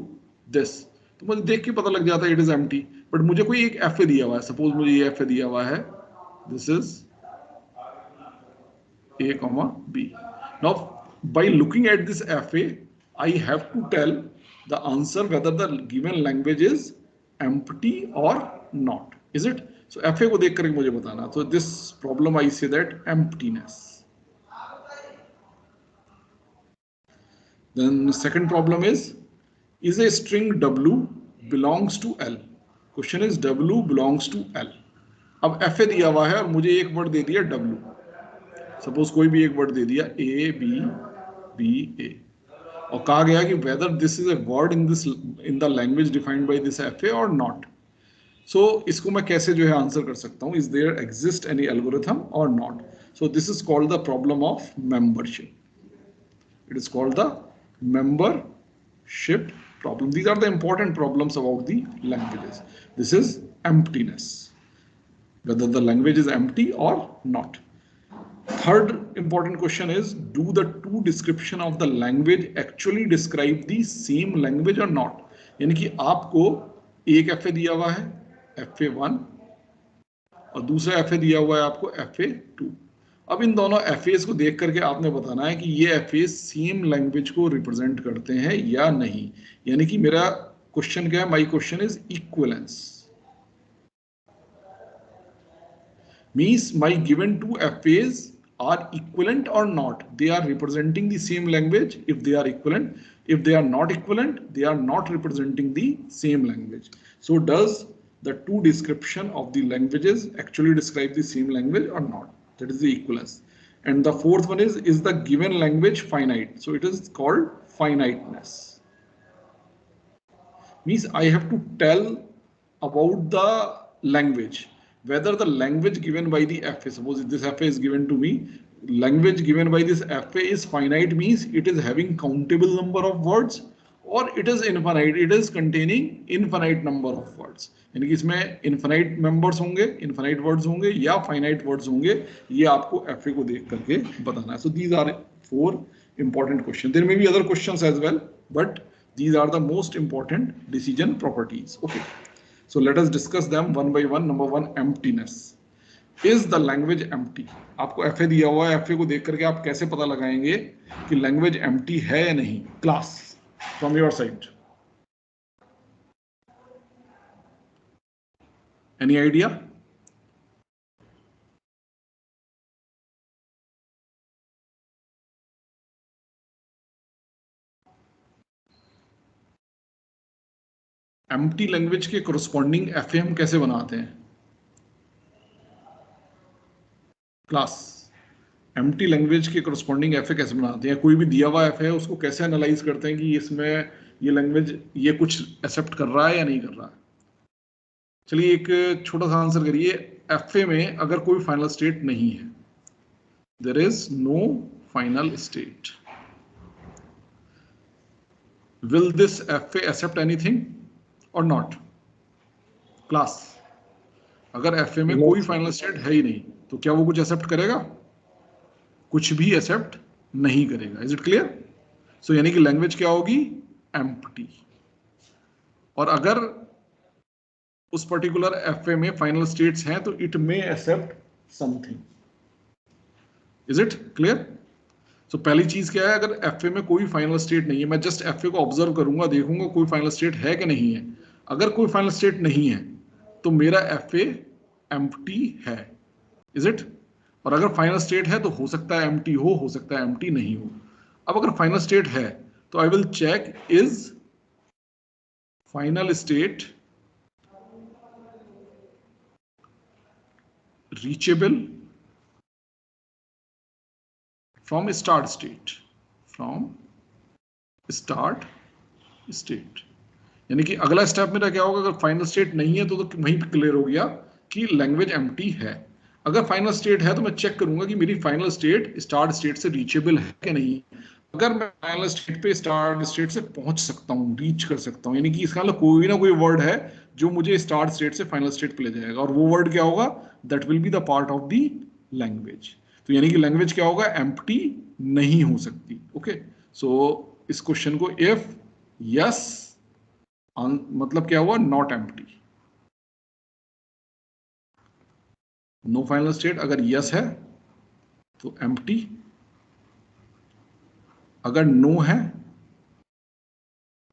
this, तो मुझे देख के पता लग जाता है इट इज एम्प्टी. बट मुझे कोई एक एफ ए दिया हुआ है, सपोज मुझे ये एफ ए दिया हुआ है, this is A, B. Now, by looking at this FA, I have to tell the answer whether the given language is empty or not. Is it? So FA को देख करके मुझे बताना. So this problem I say that emptiness. Then second problem is a string W belongs to L? Question is W belongs to L. अब FA दिया हुआ है और मुझे एक वर्ड दे दिया W. सपोज कोई भी एक वर्ड दे दिया A B B A और कहा गया कि whether this is a word in the language defined by this FA or not. So इसको मैं कैसे जो है आंसर कर सकता हूँ? Is there exist any algorithm or not? So this is called the problem of membership. It is called the membership problem. These are the important problems about the languages. This is emptiness, whether the language is empty or not. Third important question is, do the two description of the language actually describe the same language or not? यानी कि आपको एक FA दिया हुआ है FA1 और दूसरा FA दिया हुआ है आपको FA2. अब इन दोनों FAs को देख करके आपने बताना है कि ये FAs सेम लैंग्वेज को रिप्रेजेंट करते हैं या नहीं. यानी कि मेरा क्वेश्चन क्या है? My question is equivalence. Means my given two FAs are equivalent or not. They are representing the same language if they are equivalent. If they are not equivalent, they are not representing the same language. So does the two description of the languages actually describe the same language or not? That is the equivalence. And the fourth one is the given language finite? So it is called finiteness. Means I have to tell about the language, whether the language given by the FA, suppose this FA is given to me, language given by this FA is finite, means it is having countable number of words, or it is infinite, it is containing infinite number of words. यानी कि इसमें infinite members होंगे, infinite words होंगे या finite words होंगे, ये आपको FA को देख करके बताना है. So these are 4 important questions. There may be other questions as well, but these are the most important decision properties. Okay. So let us discuss them one by one. Number 1, emptiness. Is the language empty? आपको FA दिया हुआ है, FA को देख करके आप कैसे पता लगाएंगे कि language empty है या नहीं? Class, from your side. Any idea? Empty language के कोरस्पॉन्डिंग FA हम कैसे बनाते हैं? क्लास, एम्प्टी लैंग्वेज के कोरस्पॉन्डिंग FA कैसे बनाते हैं? कोई भी दिया हुआ FA है उसको कैसे एनालाइज करते हैं कि इसमें ये लैंग्वेज ये कुछ एक्सेप्ट कर रहा है या नहीं कर रहा है? चलिए एक छोटा सा आंसर करिए. FA में अगर कोई फाइनल स्टेट नहीं है, there is no final state, will this FA accept anything और नॉट? क्लास, अगर FA में कोई फाइनल स्टेट है ही नहीं तो क्या वो कुछ एक्सेप्ट करेगा? कुछ भी एक्सेप्ट नहीं करेगा। Is it clear? सो यानी कि लैंग्वेज क्या होगी? एम्प्टी। और अगर उस पर्टिकुलर एफए में फाइनल स्टेट्स हैं तो it may accept something. Is it clear? So पहली चीज क्या है, अगर एफए में कोई फाइनल स्टेट नहीं है, मैं जस्ट एफए को ऑब्जर्व करूंगा, देखूंगा कोई फाइनल स्टेट है कि नहीं है। अगर कोई फाइनल स्टेट नहीं है तो मेरा एफए एम्प्टी है। Is it? और अगर फाइनल स्टेट है तो हो सकता है एम्प्टी हो सकता है एम्प्टी नहीं हो। अब अगर फाइनल स्टेट है तो I will check is final state reachable from start state. From start state यानी कि अगला स्टेप मेरा क्या होगा, अगर फाइनल स्टेट नहीं है तो वहीं पे क्लियर हो गया कि लैंग्वेज एम्प्टी है। अगर फाइनल स्टेट है तो मैं चेक करूंगा कि मेरी फाइनल स्टेट स्टार्ट स्टेट से रीचेबल है कि नहीं। अगर मैं फाइनल स्टेट पे स्टार्ट स्टेट से पहुंच सकता हूँ, रीच कर सकता हूँ, यानी कि इसका मतलब कोई ना कोई वर्ड है जो मुझे स्टार्ट स्टेट से फाइनल स्टेट पे ले जाएगा, और वो वर्ड क्या होगा? That will be the part of the language. तो यानी कि लैंग्वेज क्या होगा? एम्प्टी नहीं हो सकती। ओके, सो इस क्वेश्चन को इफ यस मतलब क्या हुआ? Not empty. No final state अगर यस है तो एम्प्टी, अगर नो है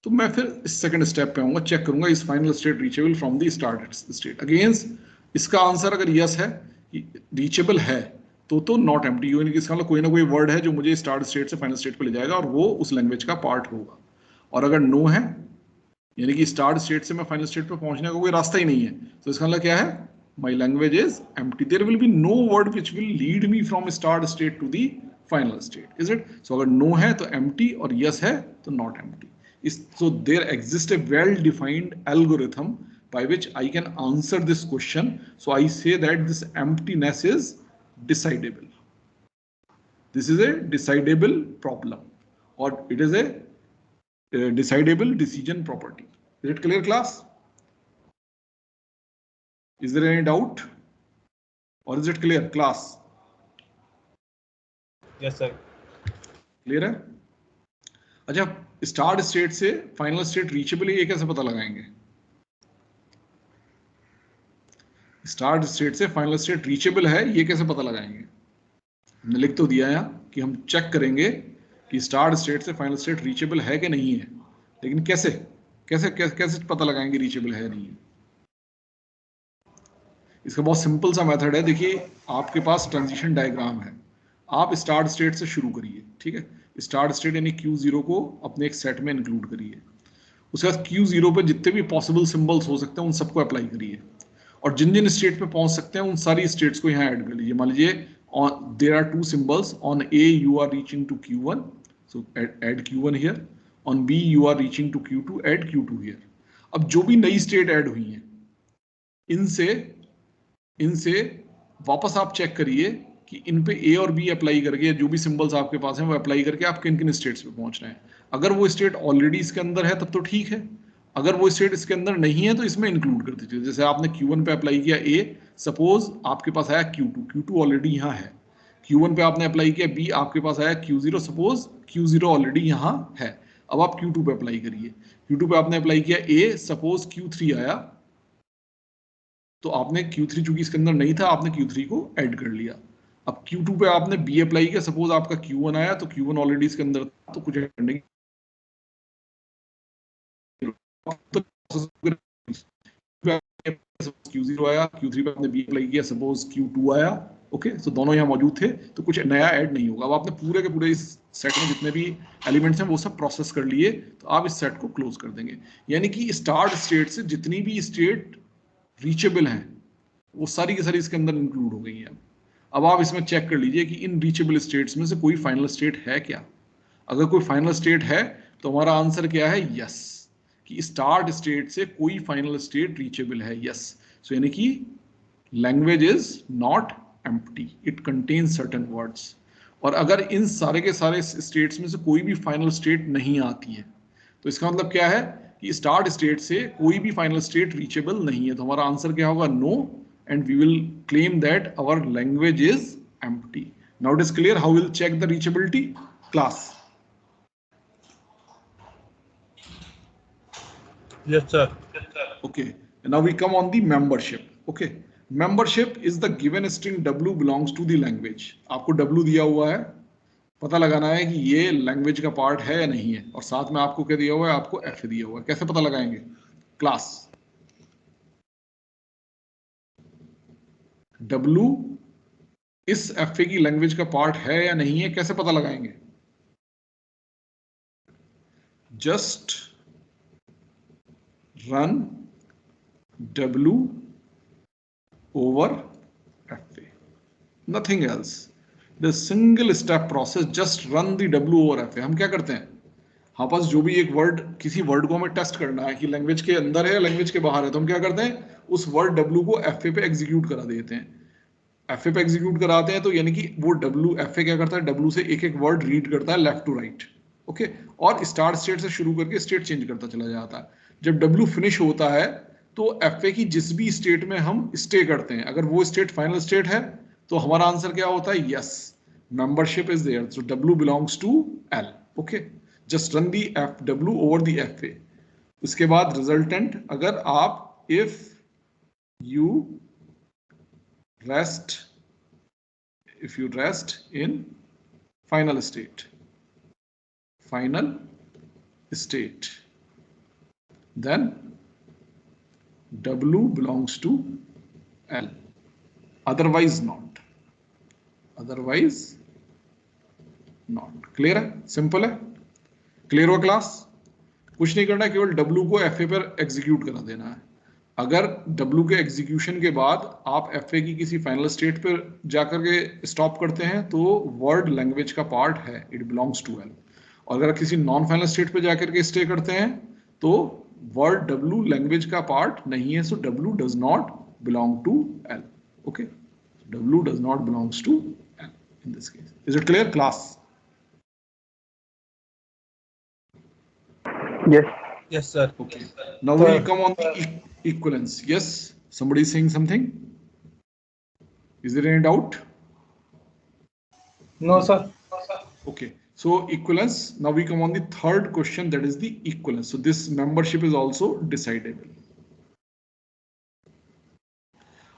तो मैं फिर इस सेकंड स्टेप पे आऊंगा, चेक करूंगा इस final state reachable from the start state. Against इसका आंसर अगर यस है, रीचेबल है, तो नॉट एम्प्टी, यानी कि इसका मतलब कोई ना कोई वर्ड है जो मुझे स्टार्ट स्टेट से फाइनल स्टेट पे ले जाएगा और वो उस लैंग्वेज का पार्ट होगा। और अगर नो है, यानी कि स्टार्ट स्टेट से मैं फाइनल स्टेट पे पहुंचने का कोई रास्ता ही नहीं है, तो इसका मतलब क्या है? My language is empty. There will be no word which will lead me from start state to the final state. Is it? So अगर नो है तो एम्प्टी और यस है तो not empty. So there exists a well-defined algorithm by which I can answer this question. So I say that this emptiness is decidable. This is a decidable problem, or it is a decidable decision property. Is it clear, class? Is there any doubt, or is it clear, class? Yes, sir. Clear है? अच्छा, start state से final state reachable है, ये कैसे पता लगाएंगे? Start state से final state reachable है, ये कैसे पता लगाएंगे? हमने लिख तो दिया है कि हम चेक करेंगे कि स्टार्ट स्टेट से फाइनल स्टेट रीचेबल है कि नहीं है, लेकिन कैसे कैसे कैसे, कैसे पता लगाएंगे रीचेबल है या नहीं है? इसका बहुत सिंपल सा मेथड है। देखिए, आपके पास ट्रांजिशन डायग्राम है, आप स्टार्ट स्टेट से शुरू करिए, ठीक है? स्टार्ट स्टेट यानी Q0 को अपने एक सेट में इंक्लूड करिए। उसके बाद Q0 पे जितने भी पॉसिबल सिंबल्स हो सकते हैं उन सबको अप्लाई करिए, और जिन जिन स्टेट पे पहुंच सकते हैं उन सारी स्टेट्स को यहाँ ऐड कर लीजिए। मान लीजिए there are two symbols. On A you are reaching to Q1, so add Q1 here. On B you are reaching to Q2, add Q2 here. अब जो भी नई स्टेट ऐड हुई हैं, इनसे इनसे वापस आप चेक करिए कि इन पे A और B अप्लाई करके, जो भी सिंबल्स आपके पास हैं वो अप्लाई करके आप किन किन स्टेट्स पे पहुंच रहे हैं। अगर वो स्टेट ऑलरेडी इसके अंदर है तब तो ठीक है, अगर वो स्टेट इसके अंदर नहीं है तो इसमें इंक्लूड कर दीजिए। जैसे आपने Q1 पे अप्लाई किया A, सपोज आपके पास आया Q2, Q2 ऑलरेडी यहाँ है। Q1 पे आपने अप्लाई किया B, आपके पास आया Q0, सपोज Q0 ऑलरेडी यहाँ है। अब आप Q2 पे अप्लाई करिए, Q2 पे आपने अप्लाई किया A, सपोज Q3 आया, तो आपने Q3 चूंकि इसके अंदर नहीं था, आपने Q3 को ऐड कर लिया। अब Q2 पे आपने B अप्लाई किया, सपोज आपका Q1 आया, तो Q1 ऑलरेडी इसके अंदर था, तो कुछ ऐड करने की Q0 आया, Q3 पे आपने B अप्लाई किया, सपोज Q2 आया, ओके, तो दोनों यहाँ मौजूद थे, तो कुछ नया ऐड नहीं होगा। अब आपने पूरे के पूरे इस सेट में जितने भी एलिमेंट्स हैं वो सब प्रोसेस कर लिए, तो आप इस सेट को क्लोज कर देंगे। यानी कि स्टार्ट स्टेट से जितनी भी स्टेट रीचेबल हैं वो सारी की सारी इसके अंदर इंक्लूड हो गई हैं। अब आप इसमें चेक कर लीजिए कि इन रीचेबल स्टेट्स में से कोई फाइनल स्टेट है क्या। अगर कोई फाइनल स्टेट है तो हमारा आंसर क्या है? यस, कि स्टार्ट स्टेट से कोई फाइनल स्टेट रीचेबल है, यस। सो यानी कि language is not empty, it contains certain words. और अगर इन सारे के सारे स्टेट्स में से कोई भी फाइनल स्टेट नहीं आती है, तो इसका मतलब क्या है कि स्टार्ट स्टेट से कोई भी फाइनल स्टेट रीचेबल नहीं है। तो हमारा आंसर क्या होगा? No, and we will claim that our language is empty. Now it is clear how will check the reachability. Class. Yes, sir. Okay. And now we come on the membership. Okay. Membership is the given string W belongs to the language. आपको W दिया हुआ है, पता लगाना है कि ये language का पार्ट है या नहीं है, और साथ में आपको क्या दिया हुआ है, आपको F दिया हुआ है. कैसे पता लगाएंगे? क्लास W इस FA की लैंग्वेज का पार्ट है या नहीं है, कैसे पता लगाएंगे? Just run W over FA, nothing else. The single step process, just run the W over FA. हम क्या करते हैं, हमारे पास जो भी एक वर्ड, किसी वर्ड को हमें टेस्ट करना है कि लैंग्वेज के अंदर है या लैंग्वेज के बाहर है, तो हम क्या करते हैं, उस वर्ड W को FA पे एग्जीक्यूट करा देते हैं. FA पे एग्जीक्यूट कराते हैं तो यानी कि वो W FA क्या करता है, W से एक एक वर्ड रीड करता है लेफ्ट टू राइट. ओके. और स्टार्ट स्टेट से शुरू करके स्टेट चेंज करता चला जाता है. जब W फिनिश होता है तो FA की जिस भी स्टेट में हम स्टे करते हैं, अगर वो स्टेट फाइनल स्टेट है तो हमारा आंसर क्या होता है, yes, membership is there, so W belongs to L. Okay. Just run the W over the FA. उसके बाद रिजल्टेंट, अगर आप if you rest in final state, then W belongs to L, otherwise not. Clear है? Simple है? Clear हो class? कुछ नहीं करना है, केवल W को FA पर एग्जीक्यूट करा देना है. अगर W के एग्जीक्यूशन के बाद आप FA की किसी फाइनल स्टेट पर जाकर के स्टॉप करते हैं तो वर्ड लैंग्वेज का पार्ट है, इट बिलोंग्स टू L. और अगर किसी नॉन फाइनल स्टेट पे जाकर के स्टे करते हैं तो वर्ड W लैंग्वेज का पार्ट नहीं है, so W does not belong to L. Okay. W does not belongs to L in this case. Is it clear, class? Yes. Yes, sir. Okay. Now we'll come on the equivalence. Yes, somebody is saying something. Is there any doubt? No, sir. Okay. So equivalence. Now we come on the third question, that is the equivalence. So this membership is also decidable.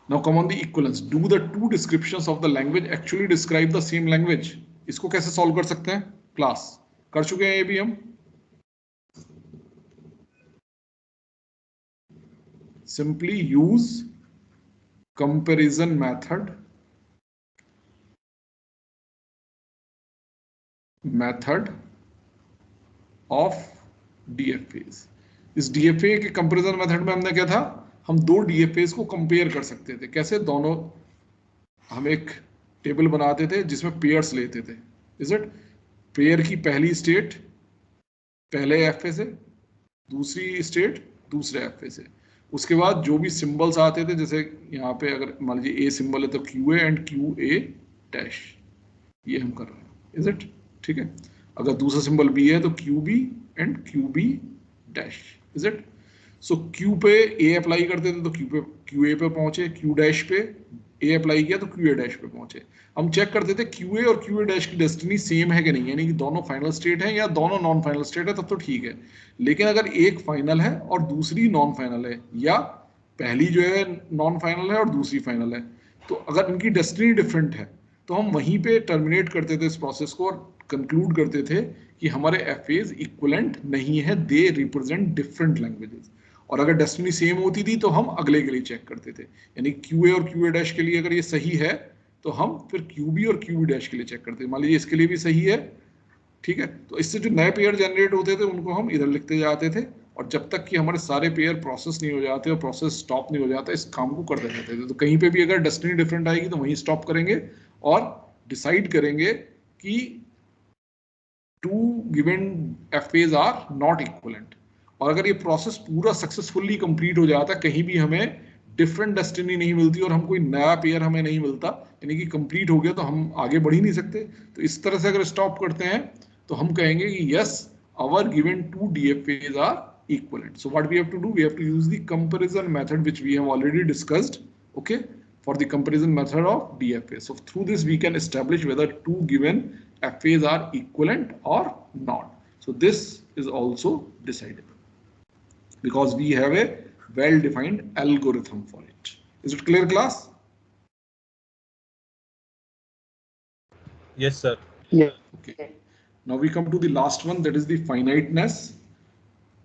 Now come on the equivalence. Do the two descriptions of the language actually describe the same language? इसको कैसे solve कर सकते हैं? Class कर चुके हैं ये भी हम. Simply use comparison method of DFAs. इस DFA के कंपैरिजन मेथड में हमने क्या था, हम दो DFAs को कंपेयर कर सकते थे. कैसे? दोनों, हम एक टेबल बनाते थे जिसमें पेयर्स लेते थे. Is it? पेयर की पहली स्टेट पहले FA से, दूसरी स्टेट दूसरे FA से. उसके बाद जो भी सिंबल्स आते थे, जैसे यहाँ पे अगर मान लीजिए A सिंबल है तो QA एंड QA डैश, ये हम कर रहे हैं. Is it? ठीक है. अगर दूसरा सिंबल B है तो QB and QB dash. Is it? So Q पे A अप्लाई करते थे तो Q पे QA पे पहुंचे, Q डैश पे A अप्लाई किया तो QA डैश पे पहुंचे. हम चेक करते थे QA और QA डैश की डेस्टिनी सेम है कि नहीं, यानी कि दोनों फाइनल स्टेट है या दोनों नॉन फाइनल स्टेट है, तब तो ठीक है. लेकिन अगर एक फाइनल है और दूसरी नॉन फाइनल है, या पहली जो है नॉन फाइनल है और दूसरी फाइनल है, तो अगर इनकी डेस्टिनी डिफरेंट है तो हम वहीं पे टर्मिनेट करते थे इस प्रोसेस को और कंक्लूड करते थे कि हमारे FAs इक्विवेलेंट नहीं है, दे रिप्रेजेंट डिफरेंट लैंग्वेजेस. और अगर डेस्टिनी सेम होती थी तो हम अगले के लिए चेक करते थे, यानी QA और QA डैश के लिए अगर ये सही है तो हम फिर QB और QB डैश के लिए चेक करते थे. मान लीजिए इसके लिए भी सही है, ठीक है, तो इससे जो नए पेयर जनरेट होते थे उनको हम इधर लिखते जाते थे, और जब तक कि हमारे सारे पेयर प्रोसेस नहीं हो जाते और प्रोसेस स्टॉप नहीं हो जाता, इस काम को करते रहते थे. तो कहीं पे भी अगर डेस्टिनी डिफरेंट आएगी तो वहीं स्टॉप करेंगे और डिसाइड करेंगे कि two given FAs are not equivalent. और अगर ये प्रोसेस पूरा सक्सेसफुली कंप्लीट हो जाता, कहीं भी हमें डिफरेंट डेस्टिनी नहीं मिलती और हम कोई नया पेयर हमें नहीं मिलता, यानी कि कंप्लीट हो गया, तो हम आगे बढ़ ही नहीं सकते. तो इस तरह से अगर स्टॉप करते हैं तो हम कहेंगे कि yes, our given two DFAs are equivalent. So what we have to do, we have to use the comparison method which we have already discussed, okay, for the comparison method of DFA. So through this we can establish whether two given FAs are equivalent or not. So this is also decidable because we have a well-defined algorithm for it. Is it clear, class? Yes, sir. Yeah. Okay. Now we come to the last one, that is the finiteness.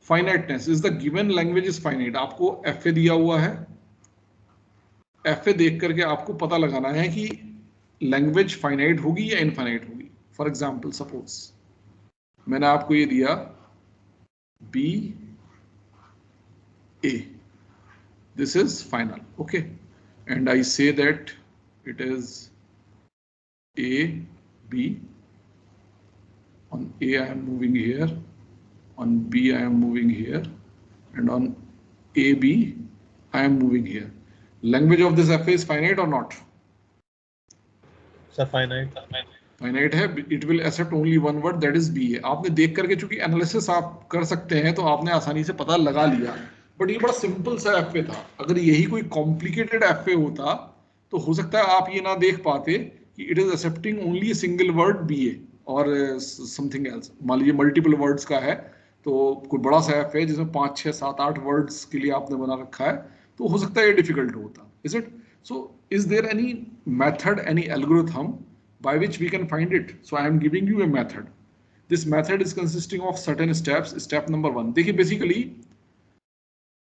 Finiteness is the given language is finite. आपको FA दिया हुआ है, FA देख करके आपको पता लगाना है कि लैंग्वेज फाइनाइट होगी या इनफाइनाइट होगी. फॉर एग्जाम्पल सपोज मैंने आपको ये दिया BA, this is final, okay, and I say that it is A, B. On A I am moving here, on B I am moving here, and on AB I am moving here. Language of this FA is finite or not? Sir, finite. Finite है. It will accept only one word, that is BA. आपने देख करके चूंकि analysis आप कर सकते हैं तो आपने आसानी से पता लगा लिया. बट ये बड़ा सिंपल सा FA था. अगर यही कोई कॉम्प्लिकेटेड FA होता तो हो सकता है आप ये ना देख पाते कि it is accepting only single word BA और समथिंग एल्स. मान लीजिए मल्टीपल वर्ड्स का है तो कोई बड़ा सा FA है जिसमें 5, 6, 7, 8 वर्ड्स के लिए आपने बना रखा है तो हो सकता है ये डिफिकल्ट होता. Is it? So is there any method, any algorithm by which we can find it? So I am giving you a method. This method is consisting of certain steps. Step number 1, देखिए basically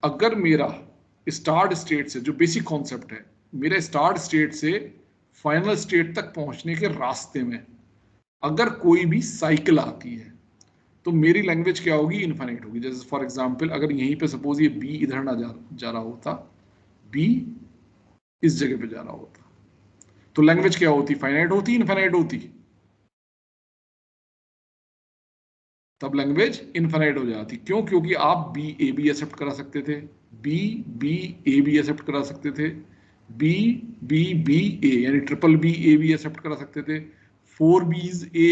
अगर मेरा start state से, जो basic concept है, मेरे start state से final state तक पहुंचने के रास्ते में अगर कोई भी साइकिल आती है तो मेरी लैंग्वेज क्या होगी? इनफाइनाइट होगी. जैसे फॉर एग्जांपल अगर यहीं पे सपोज ये B इधर ना जा रहा होता, B इस जगह पे जा रहा होता तो लैंग्वेज क्या होती? फाइनाइट होती, इनफाइनाइट होती? तब लैंग्वेज इनफाइनाइट हो जाती. क्यों? क्योंकि आप B A B एक्सेप्ट करा सकते थे, B B A B accept करा सकते थे, B B B A यानी triple B A B accept करा सकते थे, 4 B's A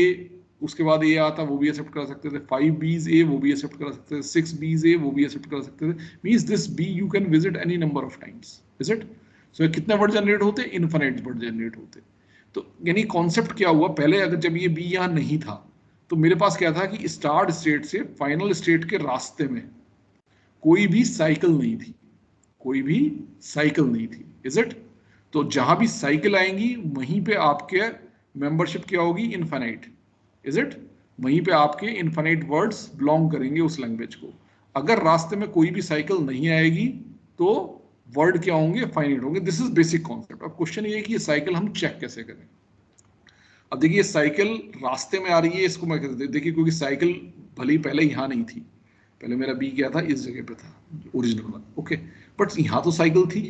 उसके बाद A आता वो भी एक्सेप्ट करा सकते थे, 5 B's A वो भी एक्सेप्ट करा सकते थे, 6 B's A वो भी एक्सेप्ट करा सकते थे. Means this B you can visit any number of times. Is it? So कितने वर्ड जनरेट होते? इनफाइनाइट वर्ड जनरेट होते. तो यानी कॉन्सेप्ट क्या हुआ? पहले अगर जब ये B यहाँ नहीं था तो मेरे पास क्या था कि स्टार्ट स्टेट से फाइनल स्टेट के रास्ते में कोई भी साइकिल नहीं थी, कोई भी साइकिल नहीं थी. Is it? तो जहां भी साइकिल आएंगी वहीं पे आपके मेंबरशिप क्या होगी? इनफाइनाइट. Is it? वहीं पे आपके इनफाइनाइट वर्ड्स बिलोंग करेंगे उस लैंग्वेज को. अगर रास्ते में कोई भी साइकिल नहीं आएगी तो वर्ड क्या होंगे? फाइनाइट होंगे. This is basic concept. अब क्वेश्चन ये है कि ये साइकिल हम चेक कैसे करें. अब देखिए साइकिल रास्ते में आ रही है, इसको मैं कहते देखिए क्योंकि साइकिल भले पहले यहाँ नहीं थी, पहले मेरा B क्या था? इस जगह पे था ओरिजिनल वाला, ओके, बट यहाँ तो साइकिल थी,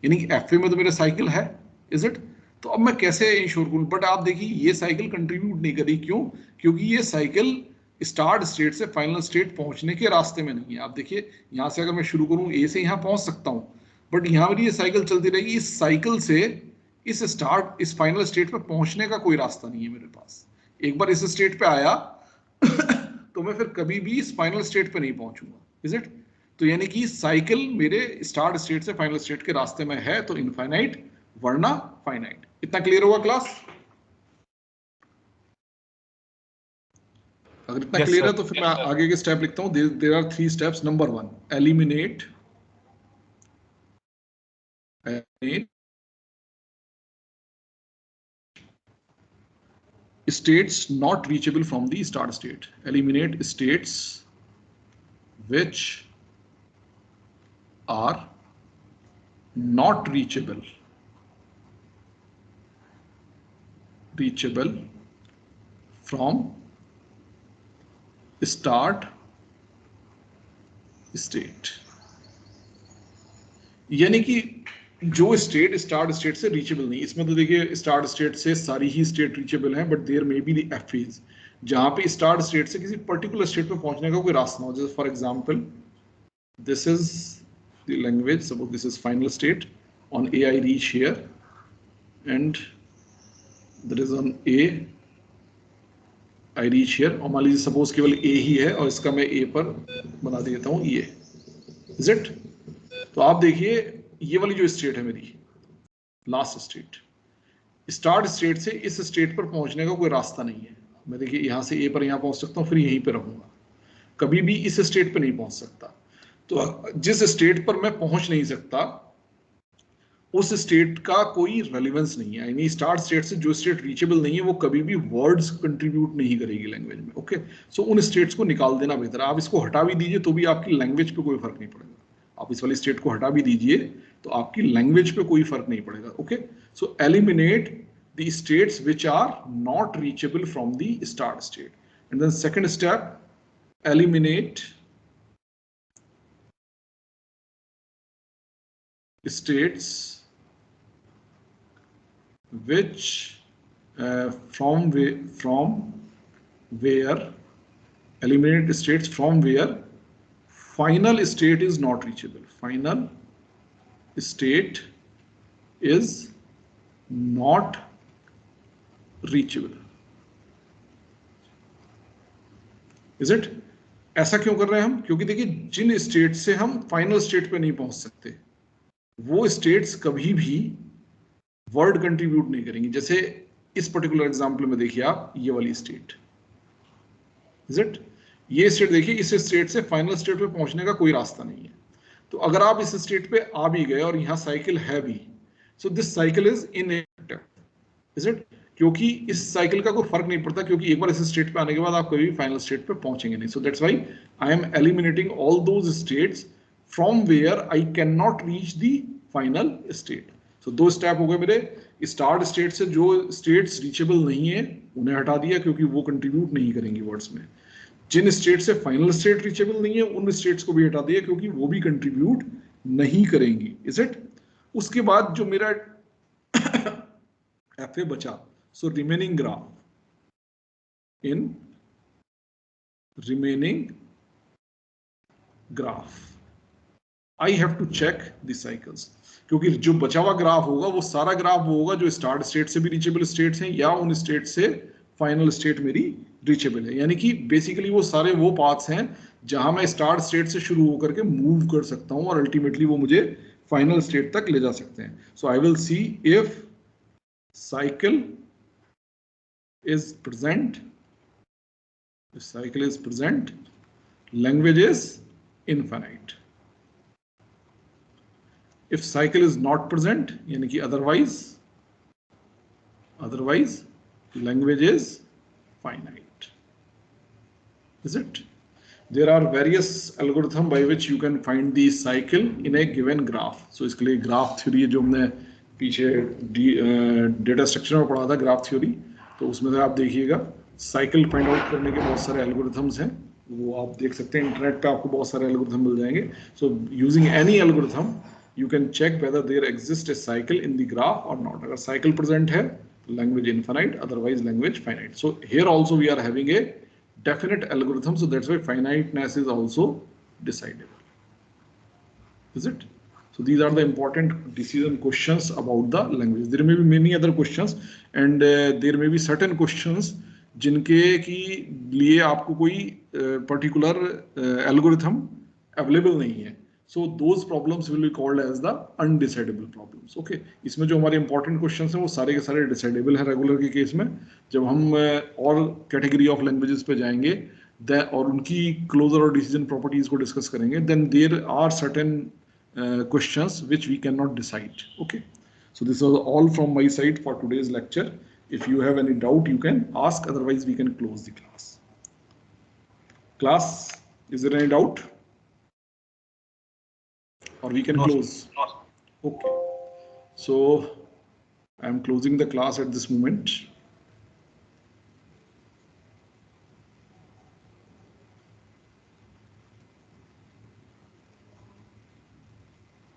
यानी कि FA में तो मेरा साइकिल है. Is it? तो अब मैं कैसे इंश्योर करूँ? बट आप देखिए ये साइकिल कंट्रीब्यूट नहीं करी. क्यों? क्योंकि ये साइकिल स्टार्ट स्टेट से फाइनल स्टेट पहुंचने के रास्ते में नहीं है. आप देखिए यहाँ से अगर मैं शुरू करूँ A से यहाँ पहुंच सकता हूँ, बट यहाँ मेरी ये साइकिल चलती रहेगी. इस साइकिल से इस फाइनल स्टेट पे पहुंचने का कोई रास्ता नहीं है मेरे पास. एक बार इस स्टेट पे आया तो मैं फिर कभी भी इस फाइनल स्टेट पे नहीं पहुंचूंगा. Is it? तो यानी कि साइकिल मेरे स्टार्ट स्टेट से फाइनल स्टेट के रास्ते में है तो इनफाइनाइट वरना फाइनाइट. इतना क्लियर होगा क्लास? अगर इतना क्लियर है तो फिर मैं आगे के स्टेप लिखता हूं. There are 3 steps. Number 1, eliminate states not reachable from the start state. Eliminate states which are not reachable from start state. यानी कि जो स्टेट स्टार्ट स्टेट से रीचेबल नहीं. इसमें तो देखिए स्टार्ट स्टेट से सारी ही स्टेट रीचेबल है, but there may be the FAs जहां पे स्टार्ट स्टेट से किसी पर्टिकुलर स्टेट पे पहुंचने का कोई रास्ता ना हो. जैसे for example this is the language, suppose this is final state. On A I reach here and there is on A I reach here. और मान लीजिए सपोज केवल A ही है और इसका मैं A पर बना देता हूँ ये. Is it? तो आप देखिए ये वाली जो स्टेट है मेरी लास्ट स्टेट, स्टार्ट स्टेट से इस स्टेट पर पहुंचने का कोई रास्ता नहीं है। मैं देखिए यहां से ए पर यहां पहुंच सकता हूं, फिर यहीं पे रहूंगा, कभी भी इस स्टेट पे नहीं पहुंच सकता। तो जिस स्टेट पर मैं पहुंच नहीं सकता उस स्टेट का कोई रेलिवेंस नहीं है, यानी स्टार्ट स्टेट से जो स्टेट रीचेबल नहीं है वो कभी भी वर्ड्स कंट्रीब्यूट नहीं करेगी लैंग्वेज में। ओके, सो उन स्टेट्स को निकाल देना बेहतर है। आप इसको हटा भी दीजिए तो भी आपकी लैंग्वेज पे कोई फर्क नहीं पड़ेगा। आप इस वाली स्टेट को हटा भी दीजिए तो आपकी लैंग्वेज पे कोई फर्क नहीं पड़ेगा। Okay, so eliminate the states which are not reachable from the start state. And then second step, eliminate states which from where eliminate states from where final state is not reachable. Final state is not reachable. Is it? ऐसा क्यों कर रहे हैं हम? क्योंकि देखिए जिन state से हम फाइनल स्टेट पे नहीं पहुंच सकते वो स्टेट्स कभी भी वर्ड कंट्रीब्यूट नहीं करेंगी। जैसे इस पर्टिकुलर एग्जांपल में देखिए आप ये वाली स्टेट, इज इट? ये स्टेट देखिए, इस स्टेट से फाइनल स्टेट पे पहुंचने का कोई रास्ता नहीं है। तो अगर आप इस स्टेट पे आ भी गए और यहां साइकिल है भी, so this cycle is inactive, is it? क्योंकि इस साइकिल का कोई फर्क नहीं पड़ता, क्योंकि एक बार इस स्टेट पे आने के बाद आप कभी भी फाइनल स्टेट पे पहुंचेंगे नहीं। So that's why I am eliminating all those states from where I can not reach the final state. So दो स्टेप हो गए मेरे। स्टार्ट स्टेट से जो स्टेट्स रीचेबल नहीं है उन्हें हटा दिया क्योंकि वो कंट्रीब्यूट नहीं करेंगी वर्ड्स में। जिन स्टेट से फाइनल स्टेट रीचेबल नहीं है उन स्टेट्स को भी हटा दिया क्योंकि वो भी कंट्रीब्यूट नहीं करेंगी, इज इट? उसके बाद जो मेरा एफ ए बचा, so remaining graph, in remaining graph I have to check the cycles, क्योंकि जो बचा हुआ ग्राफ होगा वो सारा ग्राफ वो होगा जो स्टार्ट स्टेट से भी रीचेबल स्टेट्स हैं या उन स्टेट से फाइनल स्टेट मेरी रीचेबल है। यानी कि बेसिकली वो सारे वो पाथ्स हैं जहां मैं स्टार्ट स्टेट से शुरू होकर के मूव कर सकता हूं और अल्टीमेटली वो मुझे फाइनल स्टेट तक ले जा सकते हैं। So I will see if cycle is present, if cycle is present, language is infinite. If cycle is not present, यानी कि otherwise language is finite. Is it? There are various algorithms by which you can find the cycle in a given graph. So इसके लिए graph theory जो हमने पीछे data structure में पढ़ा था, ग्राफ थ्योरी, तो उसमें से आप देखिएगा साइकिल फाइंड आउट करने के बहुत सारे एल्गोरिथम्स हैं, वो आप देख सकते हैं। इंटरनेट पे आपको बहुत सारे एल्गोरिथम मिल जाएंगे। So using any algorithm you can check whether there exist a cycle in the graph और नॉट। अगर साइकिल प्रेजेंट है language infinite, otherwise language finite. So here also we are having a definite algorithm, so that's why finiteness is also decidable, is it? So these are the important decision questions about the language. There may be many other questions and there may be certain questions जिनके की लिए आपको कोई particular algorithm available नहीं है, so those problems will be called as the undecidable problems. Okay, इसमें जो हमारे important questions हैं वो सारे के सारे decidable हैं रेगुलर के केस में। जब हम और कैटेगरी ऑफ लैंग्वेजेस पे जाएंगे और उनकी क्लोजर और डिसीजन प्रॉपर्टीज को डिस्कस करेंगे, then there are certain questions which we cannot decide. Okay, so this was all from my side for today's lecture. If you have any doubt you can ask, otherwise we can close the class. Is there any doubt or we can close? Okay, so I am closing the class at this moment.